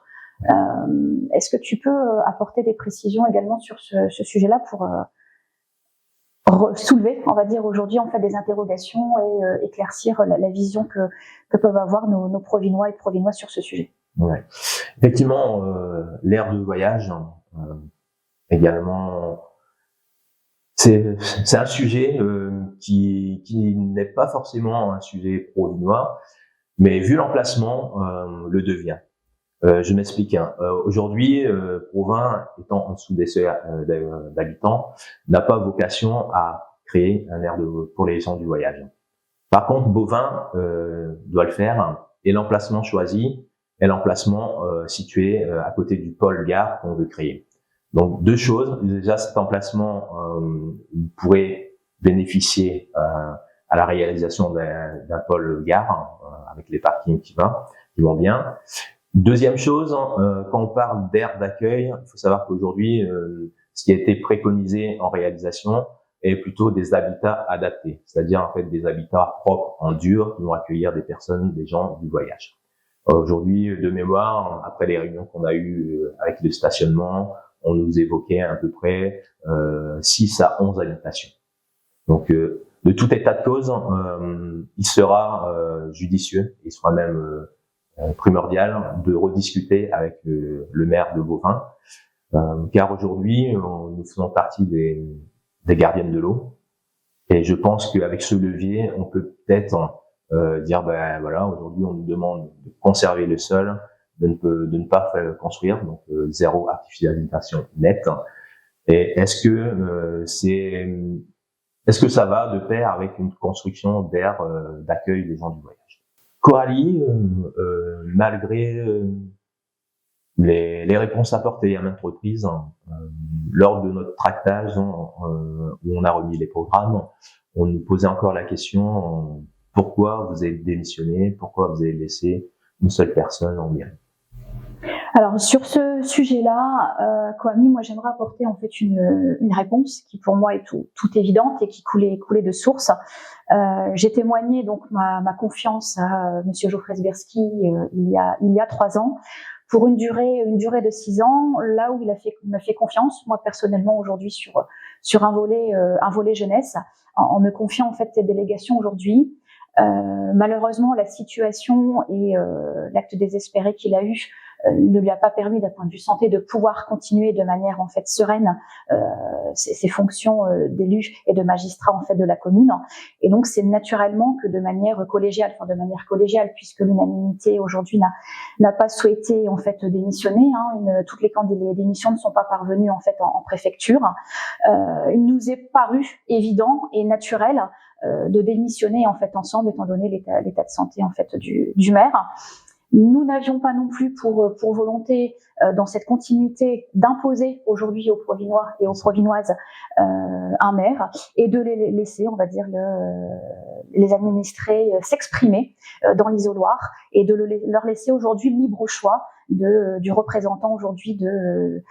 Est-ce que tu peux apporter des précisions également sur ce sujet-là pour soulever, on va dire aujourd'hui en fait des interrogations et éclaircir la vision que peuvent avoir nos Provinois et Provinoises sur ce sujet. Ouais. Effectivement, l'ère de voyage également. C'est un sujet qui n'est pas forcément un sujet provinois, mais vu l'emplacement, le devient. Je m'explique. Aujourd'hui, Provins, étant en dessous des seuils d'habitants, n'a pas vocation à créer un aire pour les gens du voyage. Par contre, Bovin doit le faire, et l'emplacement choisi est l'emplacement situé à côté du pôle gare qu'on veut créer. Donc, deux choses. Déjà, cet emplacement pourrait bénéficier à la réalisation d'un pôle gare avec les parkings qui vont bien. Deuxième chose, quand on parle d'aire d'accueil, il faut savoir qu'aujourd'hui, ce qui a été préconisé en réalisation est plutôt des habitats adaptés, c'est-à-dire en fait des habitats propres en dur qui vont accueillir des personnes, des gens du voyage. Aujourd'hui, de mémoire, après les réunions qu'on a eues avec le stationnement, on nous évoquait à peu près 6 à 11 habitations. Donc, de tout état de cause, il sera judicieux, il sera même primordial de rediscuter avec le maire de Bovin, car aujourd'hui, nous faisons partie des gardiennes de l'eau, et je pense qu'avec ce levier, on peut peut-être dire, ben voilà, aujourd'hui, on nous demande de conserver le sol, de ne pas construire, donc zéro artificialisation nette. Et est-ce que ça va de pair avec une construction d'aires d'accueil des gens du voyage? Coralie, malgré les réponses apportées à maintes reprises lors de notre tractage où on a remis les programmes, on nous posait encore la question pourquoi vous avez démissionné, pourquoi vous avez laissé une seule personne en mairie. Alors sur ce sujet-là, Kwame, moi j'aimerais apporter en fait une réponse qui pour moi est tout évidente et qui coulait de source. J'ai témoigné donc ma confiance à Monsieur Geoffrey Sberski il y a 3 ans pour une durée de 6 ans, là où il m'a fait confiance moi personnellement aujourd'hui sur un volet jeunesse en me confiant en fait cette délégation aujourd'hui. Malheureusement la situation et l'acte désespéré qu'il a eu ne lui a pas permis d'un point de vue santé de pouvoir continuer de manière en fait sereine ses fonctions d'élu et de magistrat en fait de la commune, et donc c'est naturellement que de manière collégiale puisque l'unanimité aujourd'hui n'a pas souhaité en fait démissionner, toutes les démissions ne sont pas parvenues en fait en préfecture, il nous est paru évident et naturel de démissionner en fait ensemble étant donné l'état de santé en fait du maire. Nous n'avions pas non plus pour volonté, dans cette continuité, d'imposer aujourd'hui aux Provinois et aux Provinoises un maire et de les laisser, on va dire, les administrés s'exprimer dans l'isoloir et de leur laisser aujourd'hui le libre choix du représentant aujourd'hui de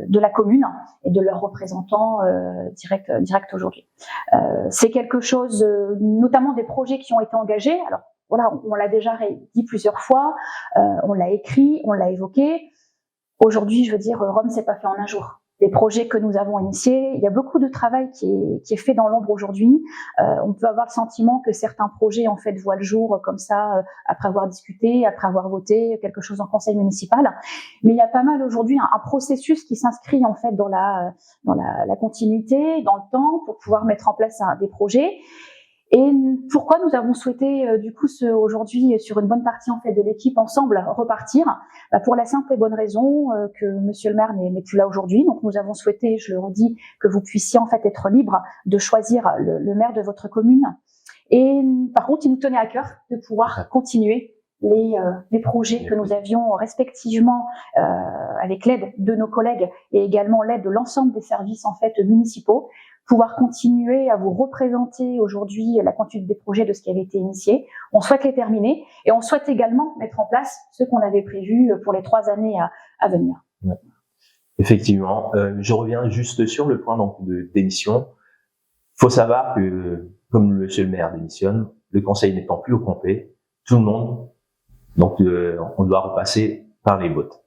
la commune et de leur représentant direct aujourd'hui. C'est quelque chose, notamment des projets qui ont été engagés. Alors, voilà, on l'a déjà dit plusieurs fois, on l'a écrit, on l'a évoqué. Aujourd'hui, je veux dire, Rome s'est pas fait en un jour. Les projets que nous avons initiés, il y a beaucoup de travail qui est fait dans l'ombre aujourd'hui. On peut avoir le sentiment que certains projets en fait voient le jour comme ça après avoir discuté, après avoir voté quelque chose en conseil municipal. Mais il y a pas mal aujourd'hui un processus qui s'inscrit en fait dans la continuité, dans le temps, pour pouvoir mettre en place des projets. Et pourquoi nous avons souhaité du coup aujourd'hui sur une bonne partie en fait de l'équipe ensemble repartir, pour la simple et bonne raison que Monsieur le maire n'est plus là aujourd'hui. Donc nous avons souhaité, je le redis, que vous puissiez en fait être libre de choisir le maire de votre commune. Et par contre, il nous tenait à cœur de pouvoir continuer les projets que nous avions respectivement avec l'aide de nos collègues et également l'aide de l'ensemble des services en fait municipaux, pouvoir continuer à vous représenter aujourd'hui la continuité des projets de ce qui avait été initié. On souhaite les terminer et on souhaite également mettre en place ce qu'on avait prévu pour les 3 années à venir. Ouais. Effectivement, je reviens juste sur le point donc de démission. Il faut savoir que, comme monsieur le maire démissionne, le conseil n'étant plus au complet, tout le monde, donc on doit repasser par les votes.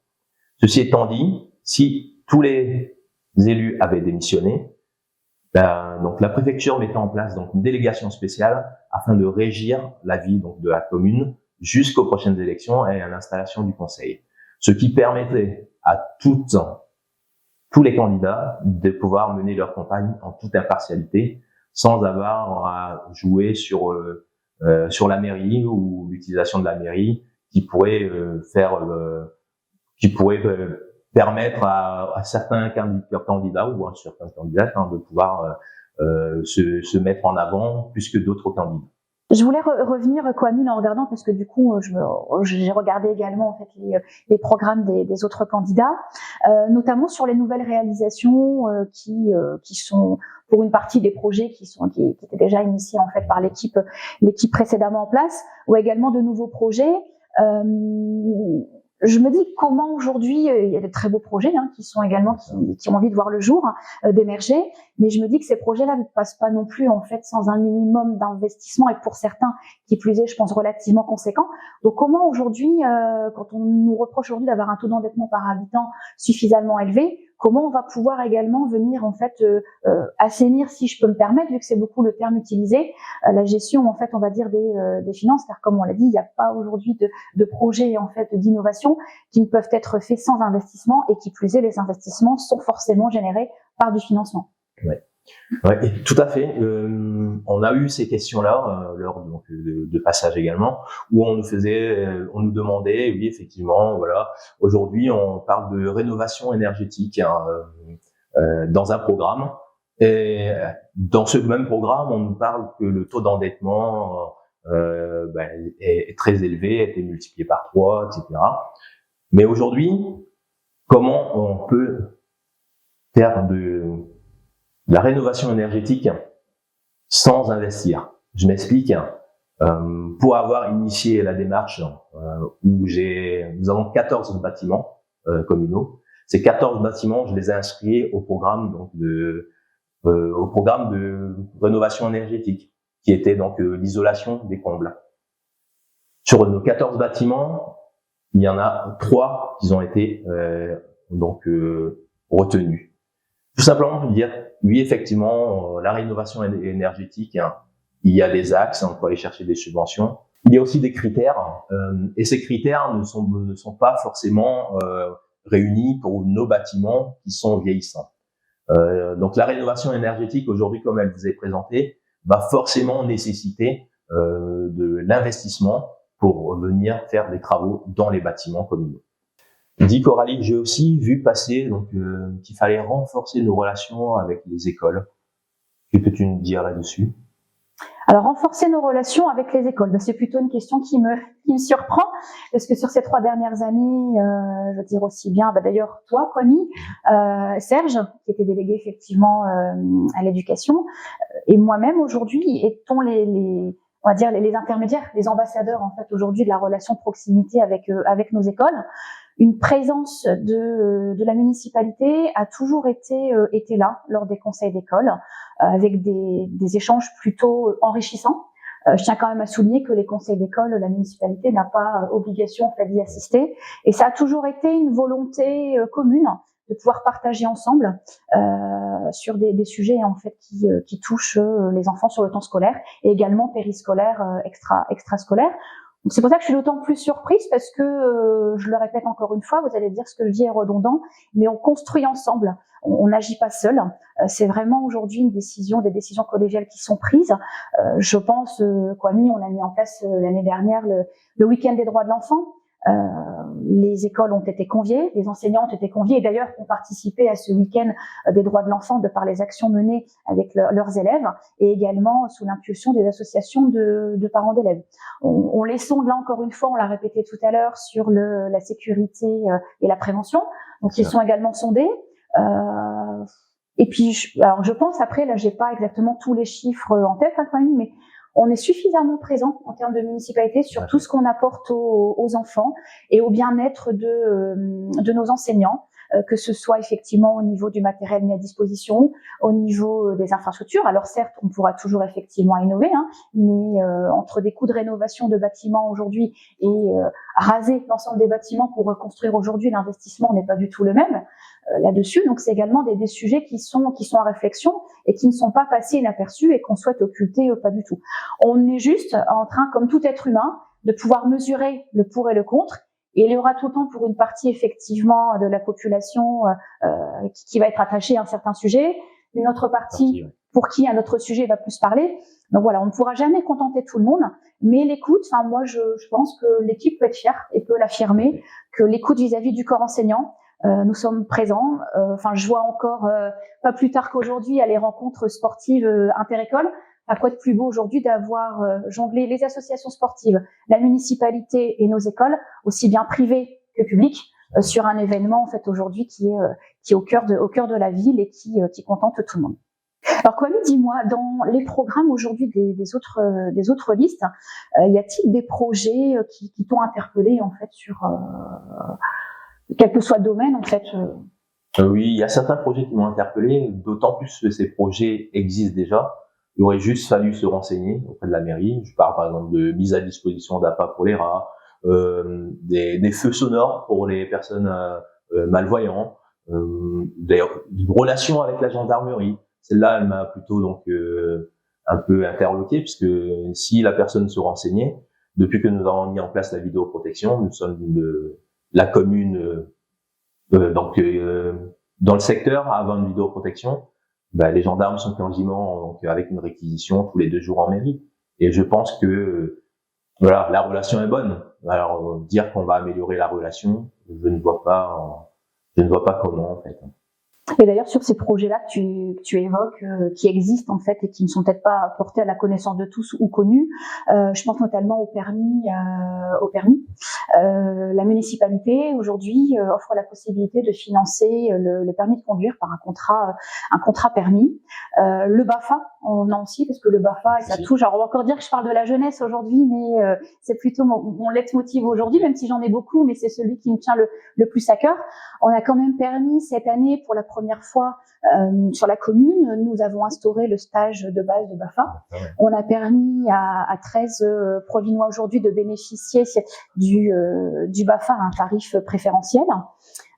Ceci étant dit, si tous les élus avaient démissionné, donc la préfecture mettait en place donc une délégation spéciale afin de régir la vie donc de la commune jusqu'aux prochaines élections et à l'installation du conseil, ce qui permettrait à toute tous les candidats de pouvoir mener leur campagne en toute impartialité, sans avoir à jouer sur la mairie ou l'utilisation de la mairie qui pourrait permettre à certains candidats ou à certains candidats de pouvoir se mettre en avant plus que d'autres candidats. Je voulais revenir, Kwame, en regardant, parce que du coup, j'ai regardé également en fait les programmes des autres candidats, notamment sur les nouvelles réalisations qui sont pour une partie des projets qui étaient déjà initiés en fait par l'équipe précédemment en place, ou également de nouveaux projets. Je me dis comment aujourd'hui, il y a de très beaux projets qui sont également qui ont envie de voir le jour, d'émerger, mais je me dis que ces projets-là ne passent pas non plus en fait sans un minimum d'investissement, et pour certains, qui plus est, je pense, relativement conséquent. Donc comment aujourd'hui, quand on nous reproche aujourd'hui d'avoir un taux d'endettement par habitant suffisamment élevé, comment on va pouvoir également venir en fait assainir, si je peux me permettre, vu que c'est beaucoup le terme utilisé, la gestion en fait, on va dire des finances, car comme on l'a dit, il n'y a pas aujourd'hui de projets en fait d'innovation qui ne peuvent être faits sans investissement, et qui plus est, les investissements sont forcément générés par du financement. Ouais. Ouais, tout à fait. On a eu ces questions-là lors de passage également, où on nous demandait, oui, effectivement, voilà, aujourd'hui on parle de rénovation énergétique dans un programme, et dans ce même programme, on nous parle que le taux d'endettement est très élevé, a été multiplié par 3, etc. Mais aujourd'hui, comment on peut faire de la rénovation énergétique sans investir? Je m'explique. Pour avoir initié la démarche où nous avons 14 bâtiments communaux. Ces 14 bâtiments, je les ai inscrits au programme de rénovation énergétique, qui était donc l'isolation des combles. Sur nos 14 bâtiments, il y en a 3 qui ont été retenus. Tout simplement pour dire, oui, effectivement, la rénovation énergétique, il y a des axes, on peut aller chercher des subventions. Il y a aussi des critères, et ces critères ne sont pas forcément réunis pour nos bâtiments qui sont vieillissants. Donc la rénovation énergétique, aujourd'hui, comme elle vous est présentée, va forcément nécessiter de l'investissement pour venir faire des travaux dans les bâtiments communaux. Dit Coralie, j'ai aussi vu passer qu'il fallait renforcer nos relations avec les écoles. Que peux-tu nous dire là-dessus? Alors, renforcer nos relations avec les écoles, c'est plutôt une question qui me surprend, parce que sur ces 3 dernières années, je veux dire aussi bien, d'ailleurs toi, Kwame, Serge, qui était délégué effectivement à l'éducation, et moi-même aujourd'hui, étant on va dire les intermédiaires, les ambassadeurs en fait aujourd'hui de la relation de proximité avec nos écoles. Une présence de la municipalité a toujours été là lors des conseils d'école, avec des échanges plutôt enrichissants. Je tiens quand même à souligner que les conseils d'école, la municipalité n'a pas obligation d'y assister, et ça a toujours été une volonté commune de pouvoir partager ensemble sur des sujets en fait qui touchent les enfants sur le temps scolaire, et également périscolaire, extrascolaire. Donc c'est pour ça que je suis d'autant plus surprise, parce que, je le répète encore une fois, vous allez dire ce que je dis est redondant, mais on construit ensemble, on n'agit pas seul. C'est vraiment aujourd'hui des décisions collégiales qui sont prises. Je pense, Kwame, on a mis en place l'année dernière le week-end des droits de l'enfant. Les écoles ont été conviées, les enseignants ont été conviés, et d'ailleurs ont participé à ce week-end des droits de l'enfant de par les actions menées avec leurs élèves, et également sous l'impulsion des associations de parents d'élèves. On les sonde là encore une fois, on l'a répété tout à l'heure, sur la sécurité et la prévention, donc ils sont également sondés. Et puis, je pense, après, là, j'ai pas exactement tous les chiffres en tête quand même, mais on est suffisamment présent en termes de municipalité sur tout ce qu'on apporte aux enfants et au bien-être de nos enseignants, que ce soit effectivement au niveau du matériel mis à disposition, au niveau des infrastructures. Alors certes, on pourra toujours effectivement innover, mais entre des coûts de rénovation de bâtiments aujourd'hui et raser l'ensemble des bâtiments pour reconstruire aujourd'hui, l'investissement n'est pas du tout le même là-dessus. Donc c'est également des sujets qui sont à réflexion et qui ne sont pas passés inaperçus et qu'on souhaite occulter pas du tout. On est juste en train, comme tout être humain, de pouvoir mesurer le pour et le contre, Et il y aura tout le temps pour une partie effectivement de la population qui va être attachée à un certain sujet, une autre partie pour qui un autre sujet va plus parler. Donc voilà, on ne pourra jamais contenter tout le monde, mais l'écoute, enfin moi je pense que l'équipe peut être fière et peut l'affirmer, que l'écoute vis-à-vis du corps enseignant, nous sommes présents. Enfin, je vois encore pas plus tard qu'aujourd'hui à les rencontres sportives inter-écoles. À quoi de plus beau aujourd'hui d'avoir jonglé les associations sportives, la municipalité et nos écoles, aussi bien privées que publiques, sur un événement en fait aujourd'hui qui est au cœur de la ville et qui contente tout le monde. Alors Kwame, dis-moi, dans les programmes aujourd'hui des autres listes, y a-t-il des projets qui t'ont interpellé en fait sur quel que soit le domaine en fait Oui, il y a certains projets qui m'ont interpellé, d'autant plus que ces projets existent déjà. Il aurait juste fallu se renseigner auprès de la mairie. Je parle par exemple de mise à disposition d'appâts pour les rats, des feux sonores pour les personnes malvoyantes, des relations avec la gendarmerie. Celle-là, elle m'a plutôt donc un peu interloqué, puisque si la personne se renseignait, depuis que nous avons mis en place la vidéoprotection, nous sommes la commune donc dans le secteur avant une vidéoprotection. Les gendarmes sont quasiment donc avec une réquisition tous les 2 jours en mairie. Et je pense que voilà, la relation est bonne. Alors dire qu'on va améliorer la relation, je ne vois pas comment en fait. Et d'ailleurs, sur ces projets-là que tu évoques, qui existent en fait et qui ne sont peut-être pas portés à la connaissance de tous ou connus, je pense notamment au permis. La municipalité aujourd'hui offre la possibilité de financer le permis de conduire par un contrat permis. Le BAFA, on en a aussi parce que le BAFA, ça touche. Alors on va encore dire que je parle de la jeunesse aujourd'hui, mais c'est plutôt mon leitmotiv aujourd'hui, même si j'en ai beaucoup, mais c'est celui qui me tient le plus à cœur. On a quand même permis cette année pour la première fois sur la commune, nous avons instauré le stage de base de BAFA. On a permis à 13 Provinois aujourd'hui de bénéficier du BAFA à un tarif préférentiel.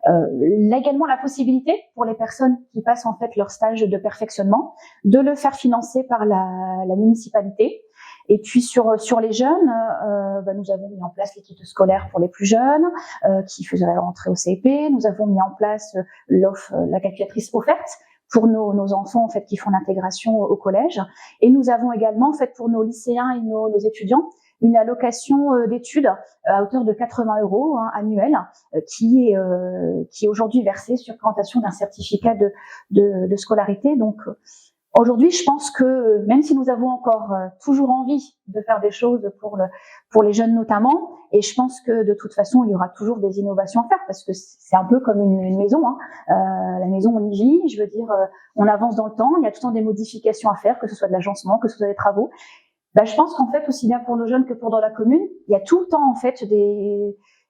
Il y a également la possibilité pour les personnes qui passent en fait leur stage de perfectionnement de le faire financer par la municipalité. Et puis sur les jeunes, nous avons mis en place les kits scolaires pour les plus jeunes qui faisaient la rentrée au CEP. Nous avons mis en place la calculatrice offerte pour nos enfants en fait qui font l'intégration au collège. Et nous avons également en fait pour nos lycéens et nos étudiants une allocation d'études à hauteur de 80 € annuels qui est aujourd'hui versée sur présentation d'un certificat de scolarité. Donc aujourd'hui, je pense que même si nous avons encore toujours envie de faire des choses pour les jeunes notamment, et je pense que de toute façon, il y aura toujours des innovations à faire parce que c'est un peu comme une maison. La maison, on y vit, je veux dire, on avance dans le temps, il y a tout le temps des modifications à faire, que ce soit de l'agencement, que ce soit des travaux. Je pense qu'en fait, aussi bien pour nos jeunes que pour dans la commune, il y a tout le temps en fait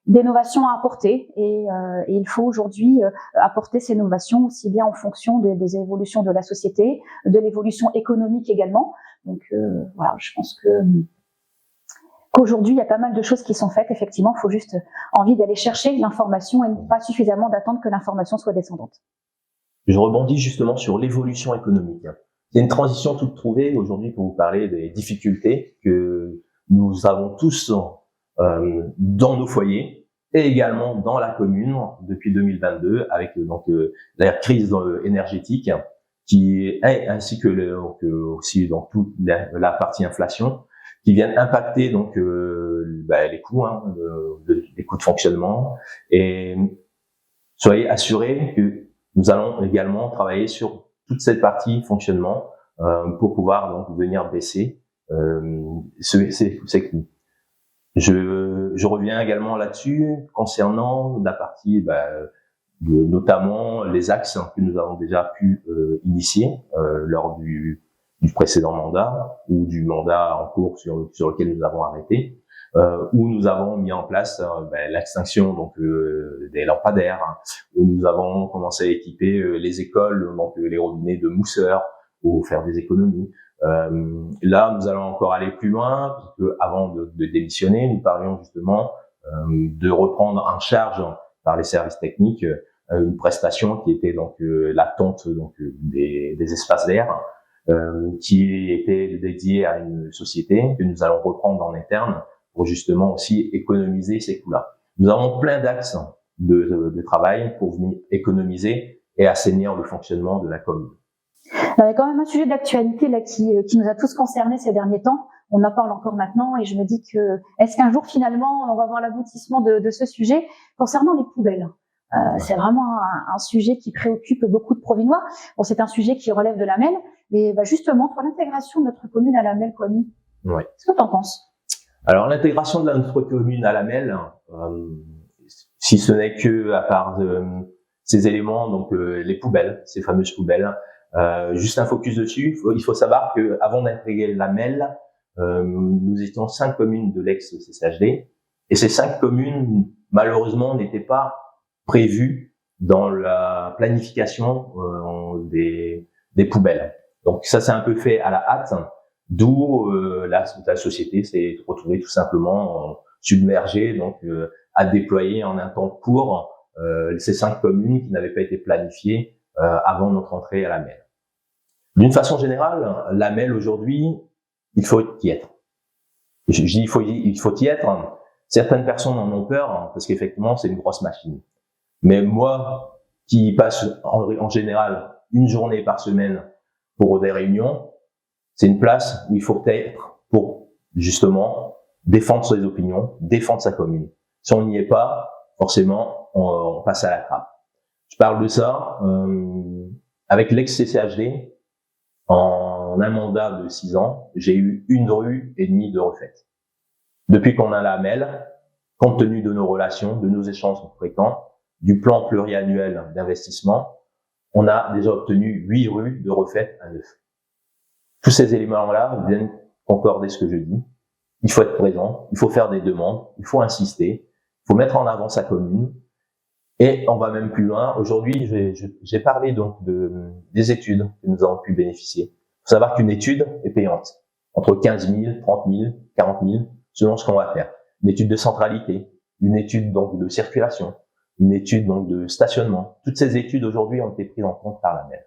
d'innovations à apporter et il faut aujourd'hui apporter ces innovations aussi bien en fonction des évolutions de la société, de l'évolution économique également. Donc voilà, je pense qu'aujourd'hui il y a pas mal de choses qui sont faites. Effectivement, il faut juste envie d'aller chercher l'information et pas suffisamment d'attendre que l'information soit descendante. Je rebondis justement sur l'évolution économique. C'est une transition toute trouvée aujourd'hui pour vous parler des difficultés que nous avons tous dans nos foyers et également dans la commune depuis 2022 avec la crise énergétique ainsi que aussi dans toute la partie inflation qui viennent impacter les coûts les coûts de fonctionnement. Et soyez assurés que nous allons également travailler sur toute cette partie fonctionnement pour pouvoir donc venir baisser ces coûts. Je reviens également là-dessus concernant la partie notamment les axes que nous avons déjà pu initier lors du précédent mandat ou du mandat en cours sur lequel nous avons arrêté, où nous avons mis en place l'extinction des lampadaires, où nous avons commencé à équiper les écoles, les robinets de mousseurs pour faire des économies. Là, nous allons encore aller plus loin, puisque avant de démissionner, nous parlions justement de reprendre en charge par les services techniques une prestation qui était la tonte des espaces verts, qui était dédiée à une société que nous allons reprendre en interne pour justement aussi économiser ces coûts-là. Nous avons plein d'axes de travail pour venir économiser et assainir le fonctionnement de la commune. Il y a quand même un sujet d'actualité là qui nous a tous concernés ces derniers temps. On en parle encore maintenant et je me dis que est-ce qu'un jour finalement on va voir l'aboutissement de ce sujet concernant les poubelles. C'est vraiment un sujet qui préoccupe beaucoup de Provinois. Bon, c'est un sujet qui relève de la MEL, mais justement pour l'intégration de notre commune à la MEL, Kwame, Oui. qu'est-ce que tu en penses? Alors l'intégration de notre commune à la MEL, si ce n'est que à part ces éléments, donc les poubelles, ces fameuses poubelles, juste un focus dessus. Il faut savoir que avant d'intégrer la MEL, nous étions 5 communes de l'ex-CCHD et ces 5 communes malheureusement n'étaient pas prévues dans la planification des poubelles. Donc ça c'est un peu fait à la hâte, d'où la société s'est retrouvée tout simplement submergée, donc à déployer en un temps court ces 5 communes qui n'avaient pas été planifiées avant notre entrée à la MEL. D'une façon générale, la MEL aujourd'hui, il faut y être. Je dis il faut y être. Certaines personnes en ont peur parce qu'effectivement c'est une grosse machine. Mais moi, qui passe en général une journée par semaine pour des réunions, c'est une place où il faut être pour justement défendre ses opinions, défendre sa commune. Si on n'y est pas, forcément, on passe à la trappe. Je parle de ça avec l'ex-CCHD. En un mandat de 6 ans, j'ai eu 1 rue et demie de refaite. Depuis qu'on a la MEL, compte tenu de nos relations, de nos échanges fréquents, du plan pluriannuel d'investissement, on a déjà obtenu 8 rues de refaite à neuf. Tous ces éléments-là viennent concorder ce que je dis. Il faut être présent, il faut faire des demandes, il faut insister, il faut mettre en avant sa commune. Et on va même plus loin. Aujourd'hui, j'ai parlé donc des études que nous avons pu bénéficier. Il faut savoir qu'une étude est payante. Entre 15 000, 30 000, 40 000, selon ce qu'on va faire. Une étude de centralité, une étude donc de circulation, une étude donc de stationnement. Toutes ces études aujourd'hui ont été prises en compte par la MEL.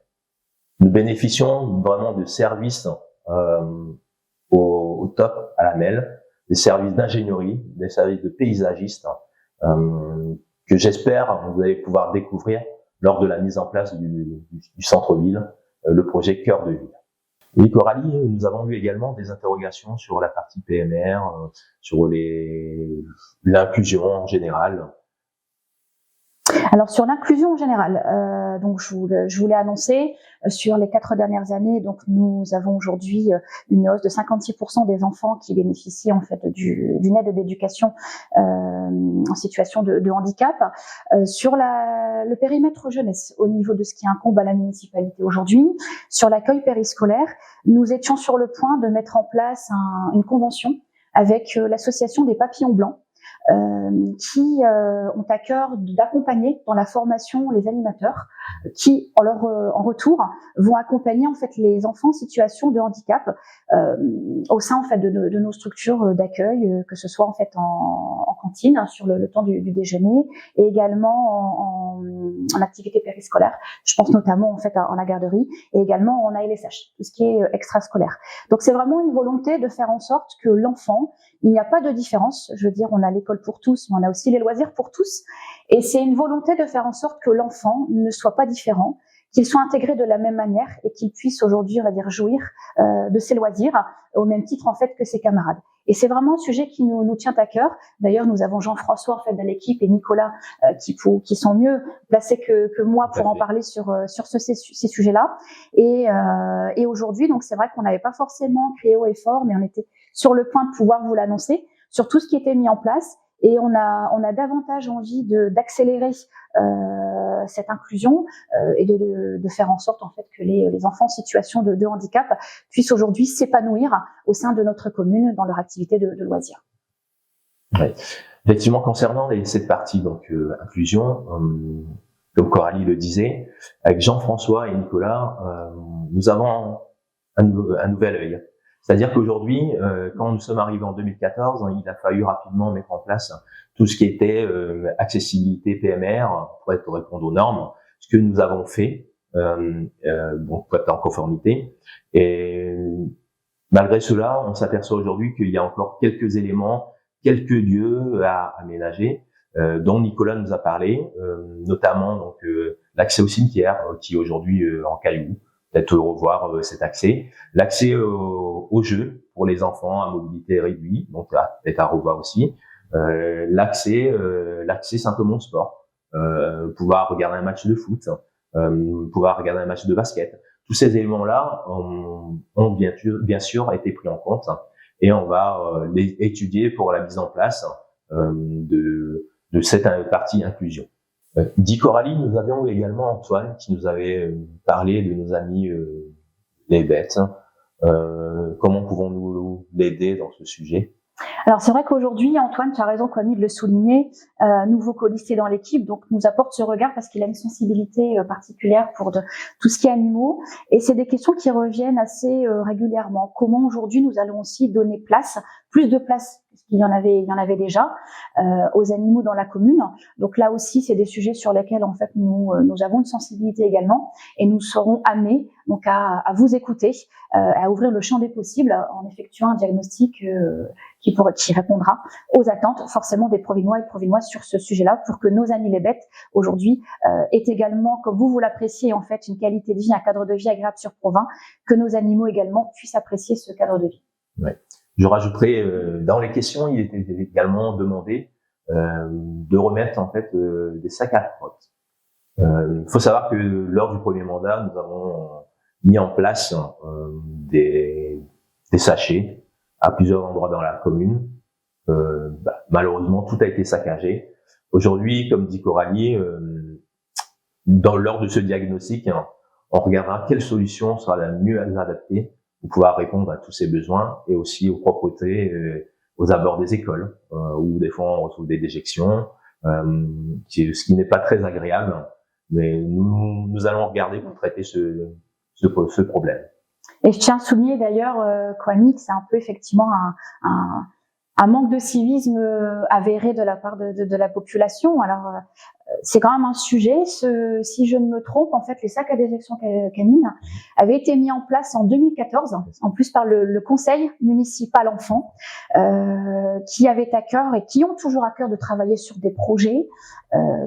Nous bénéficions vraiment de services au top à la MEL, des services d'ingénierie, des services de paysagistes, que j'espère vous allez pouvoir découvrir lors de la mise en place du centre-ville, le projet Cœur de Ville. Oui, Coralie, nous avons eu également des interrogations sur la partie PMR, sur l'inclusion en général. Alors sur l'inclusion en général, donc je voulais annoncer sur les 4 dernières années, donc nous avons aujourd'hui une hausse de 56% des enfants qui bénéficient en fait d'une aide d'éducation en situation de handicap. Sur le périmètre jeunesse, au niveau de ce qui incombe à la municipalité aujourd'hui, sur l'accueil périscolaire, nous étions sur le point de mettre en place une convention avec l'association des Papillons Blancs, qui ont à cœur d'accompagner dans la formation les animateurs qui, en retour, vont accompagner en fait les enfants en situation de handicap au sein en fait de nos structures d'accueil, que ce soit en fait en cantine sur le temps du déjeuner et également en activité périscolaire. Je pense notamment en fait en la garderie et également en ALSH, tout ce qui est extrascolaire. Donc c'est vraiment une volonté de faire en sorte que l'enfant, il n'y a pas de différence. Je veux dire, on a l'école pour tous, mais on a aussi les loisirs pour tous. Et c'est une volonté de faire en sorte que l'enfant ne soit pas différent, qu'il soit intégré de la même manière et qu'il puisse aujourd'hui, on va dire, jouir de ses loisirs au même titre en fait que ses camarades. Et c'est vraiment un sujet qui nous tient à cœur. D'ailleurs, nous avons Jean-François en fait de l'équipe et Nicolas qui sont mieux placés que moi pour en parler sur ces sujets-là. Et aujourd'hui, donc c'est vrai qu'on n'avait pas forcément crié haut et fort, mais on était sur le point de pouvoir vous l'annoncer sur tout ce qui était mis en place. Et on a davantage envie d'accélérer cette inclusion et de faire en sorte en fait que les enfants en situation de handicap puissent aujourd'hui s'épanouir au sein de notre commune dans leur activité de loisirs. Ouais. Effectivement, concernant cette partie donc inclusion, comme Coralie le disait, avec Jean-François et Nicolas, nous avons un nouvel œil. C'est-à-dire qu'aujourd'hui, quand nous sommes arrivés en 2014, il a fallu rapidement mettre en place tout ce qui était accessibilité PMR pour répondre aux normes, ce que nous avons fait, donc pour être en conformité. Et malgré cela, on s'aperçoit aujourd'hui qu'il y a encore quelques éléments, quelques lieux à aménager. dont Nicolas nous a parlé, notamment donc l'accès au cimetière qui est aujourd'hui en cailloux, peut-être revoir cet accès, l'accès aux jeux pour les enfants à mobilité réduite, donc peut-être à revoir aussi, l'accès simplement au sport, pouvoir regarder un match de foot, pouvoir regarder un match de basket. Tous ces éléments-là ont bien sûr été pris en compte et on va les étudier pour la mise en place de cette partie inclusion. Dit Coralie, nous avions également Antoine qui nous avait parlé de nos amis les bêtes. Comment pouvons-nous l'aider dans ce sujet? Alors c'est vrai qu'aujourd'hui, Antoine, tu as raison, comme il le soulignait, nouveau colistier dans l'équipe, donc nous apporte ce regard parce qu'il a une sensibilité particulière pour tout ce qui est animaux, et c'est des questions qui reviennent assez régulièrement. Comment aujourd'hui nous allons aussi donner place, plus de place, parce qu'il y en avait déjà, aux animaux dans la commune. Donc là aussi, c'est des sujets sur lesquels en fait nous avons une sensibilité également, et nous serons amenés donc à vous écouter, à ouvrir le champ des possibles en effectuant un diagnostic qui répondra aux attentes forcément des Provinois et Provinoises sur ce sujet-là, pour que nos amis les bêtes aujourd'hui aient également, comme vous l'appréciez en fait, une qualité de vie, un cadre de vie agréable sur Provins, que nos animaux également puissent apprécier ce cadre de vie. Ouais. Je rajouterai dans les questions, il était également demandé de remettre en fait des sacs à crottes. Faut savoir que lors du premier mandat, nous avons mis en place des sachets à plusieurs endroits dans la commune. Malheureusement, tout a été saccagé. Aujourd'hui, comme dit Coralie, lors de ce diagnostic, on regardera quelle solution sera la mieux adaptée pour pouvoir répondre à tous ces besoins et aussi aux propretés aux abords des écoles, où des fois on retrouve des déjections, ce qui n'est pas très agréable, mais nous allons regarder pour traiter ce problème. Et je tiens à souligner d'ailleurs, Kwame, que c'est un peu effectivement un manque de civisme avéré de la part de la population. Alors, c'est quand même un sujet. Si je ne me trompe, en fait, les sacs à déjection canine avaient été mis en place en 2014, en plus par le conseil municipal enfant, qui avait à cœur et qui ont toujours à cœur de travailler sur des projets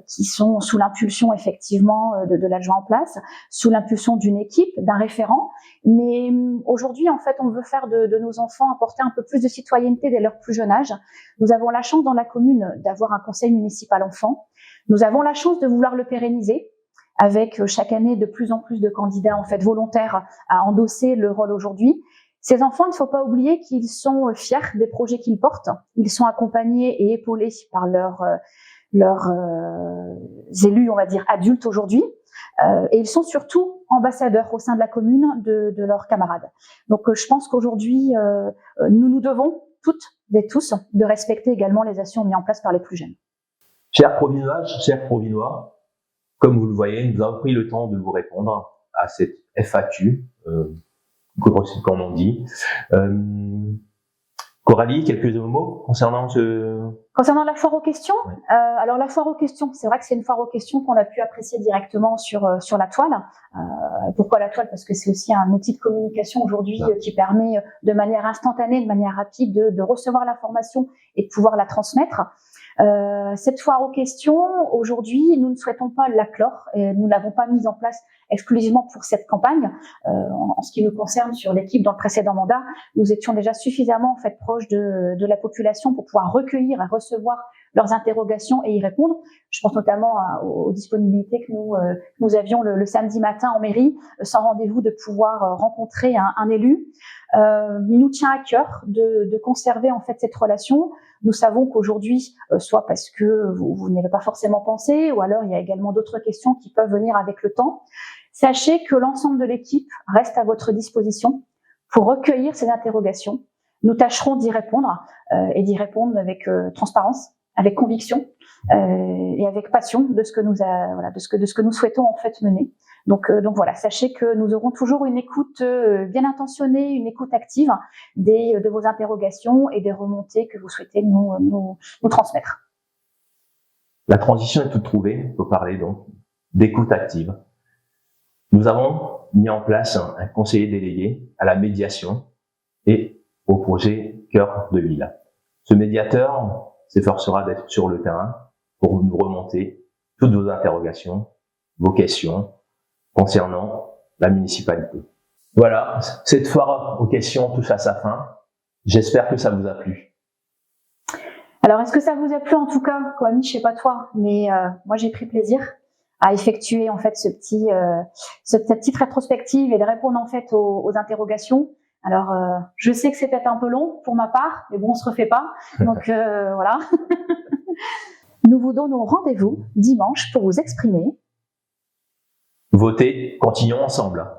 qui sont sous l'impulsion effectivement de l'adjoint en place, sous l'impulsion d'une équipe, d'un référent. Mais aujourd'hui, en fait, on veut faire de nos enfants apporter un peu plus de citoyenneté dès leur plus jeune âge. Nous avons la chance dans la commune d'avoir un conseil municipal enfant. Nous avons la chance de vouloir le pérenniser avec chaque année de plus en plus de candidats en fait volontaires à endosser le rôle aujourd'hui. Ces enfants, il ne faut pas oublier qu'ils sont fiers des projets qu'ils portent. Ils sont accompagnés et épaulés par leurs élus, on va dire, adultes aujourd'hui. Et ils sont surtout ambassadeurs au sein de la commune de leurs camarades. Donc je pense qu'aujourd'hui, nous devons toutes et tous de respecter également les actions mises en place par les plus jeunes. Chers Provinoises, chers Provinois, comme vous le voyez, nous avons pris le temps de vous répondre à cette FAQ, comme on dit. Coralie, quelques mots concernant Concernant la foire aux questions, oui. Alors la foire aux questions, c'est vrai que c'est une foire aux questions qu'on a pu apprécier directement sur la toile. Pourquoi la toile? Parce que c'est aussi un outil de communication aujourd'hui qui permet de manière instantanée, de manière rapide, de recevoir l'information et de pouvoir la transmettre. Cette foire aux questions, aujourd'hui, nous ne souhaitons pas la clore et nous ne l'avons pas mise en place exclusivement pour cette campagne. En ce qui nous concerne, sur l'équipe dans le précédent mandat, nous étions déjà suffisamment en fait proches de la population pour pouvoir recueillir et recevoir leurs interrogations et y répondre. Je pense notamment aux disponibilités que nous avions le samedi matin en mairie, sans rendez-vous, de pouvoir rencontrer un élu. Il nous tient à cœur de conserver en fait cette relation. Nous savons qu'aujourd'hui, soit parce que vous n'y avez pas forcément pensé, ou alors il y a également d'autres questions qui peuvent venir avec le temps. Sachez que l'ensemble de l'équipe reste à votre disposition pour recueillir ces interrogations. Nous tâcherons d'y répondre et d'y répondre avec transparence, avec conviction et avec passion de ce que nous souhaitons en fait mener. Donc voilà, sachez que nous aurons toujours une écoute bien intentionnée, une écoute active de vos interrogations et des remontées que vous souhaitez nous transmettre. La transition est toute trouvée pour parler donc d'écoute active. Nous avons mis en place un conseiller délégué à la médiation et au projet Cœur de Ville. Ce médiateur s'efforcera d'être sur le terrain pour nous remonter toutes vos interrogations, vos questions concernant la municipalité. Voilà, cette foire aux questions touche à sa fin. J'espère que ça vous a plu. Alors, est-ce que ça vous a plu en tout cas, Kwame, je sais pas toi, mais moi j'ai pris plaisir à effectuer en fait cette petite rétrospective et de répondre en fait aux interrogations. Alors, je sais que c'est peut-être un peu long pour ma part, mais bon, on se refait pas. Donc voilà. Nous vous donnons rendez-vous dimanche pour vous exprimer. Votez, continuons ensemble.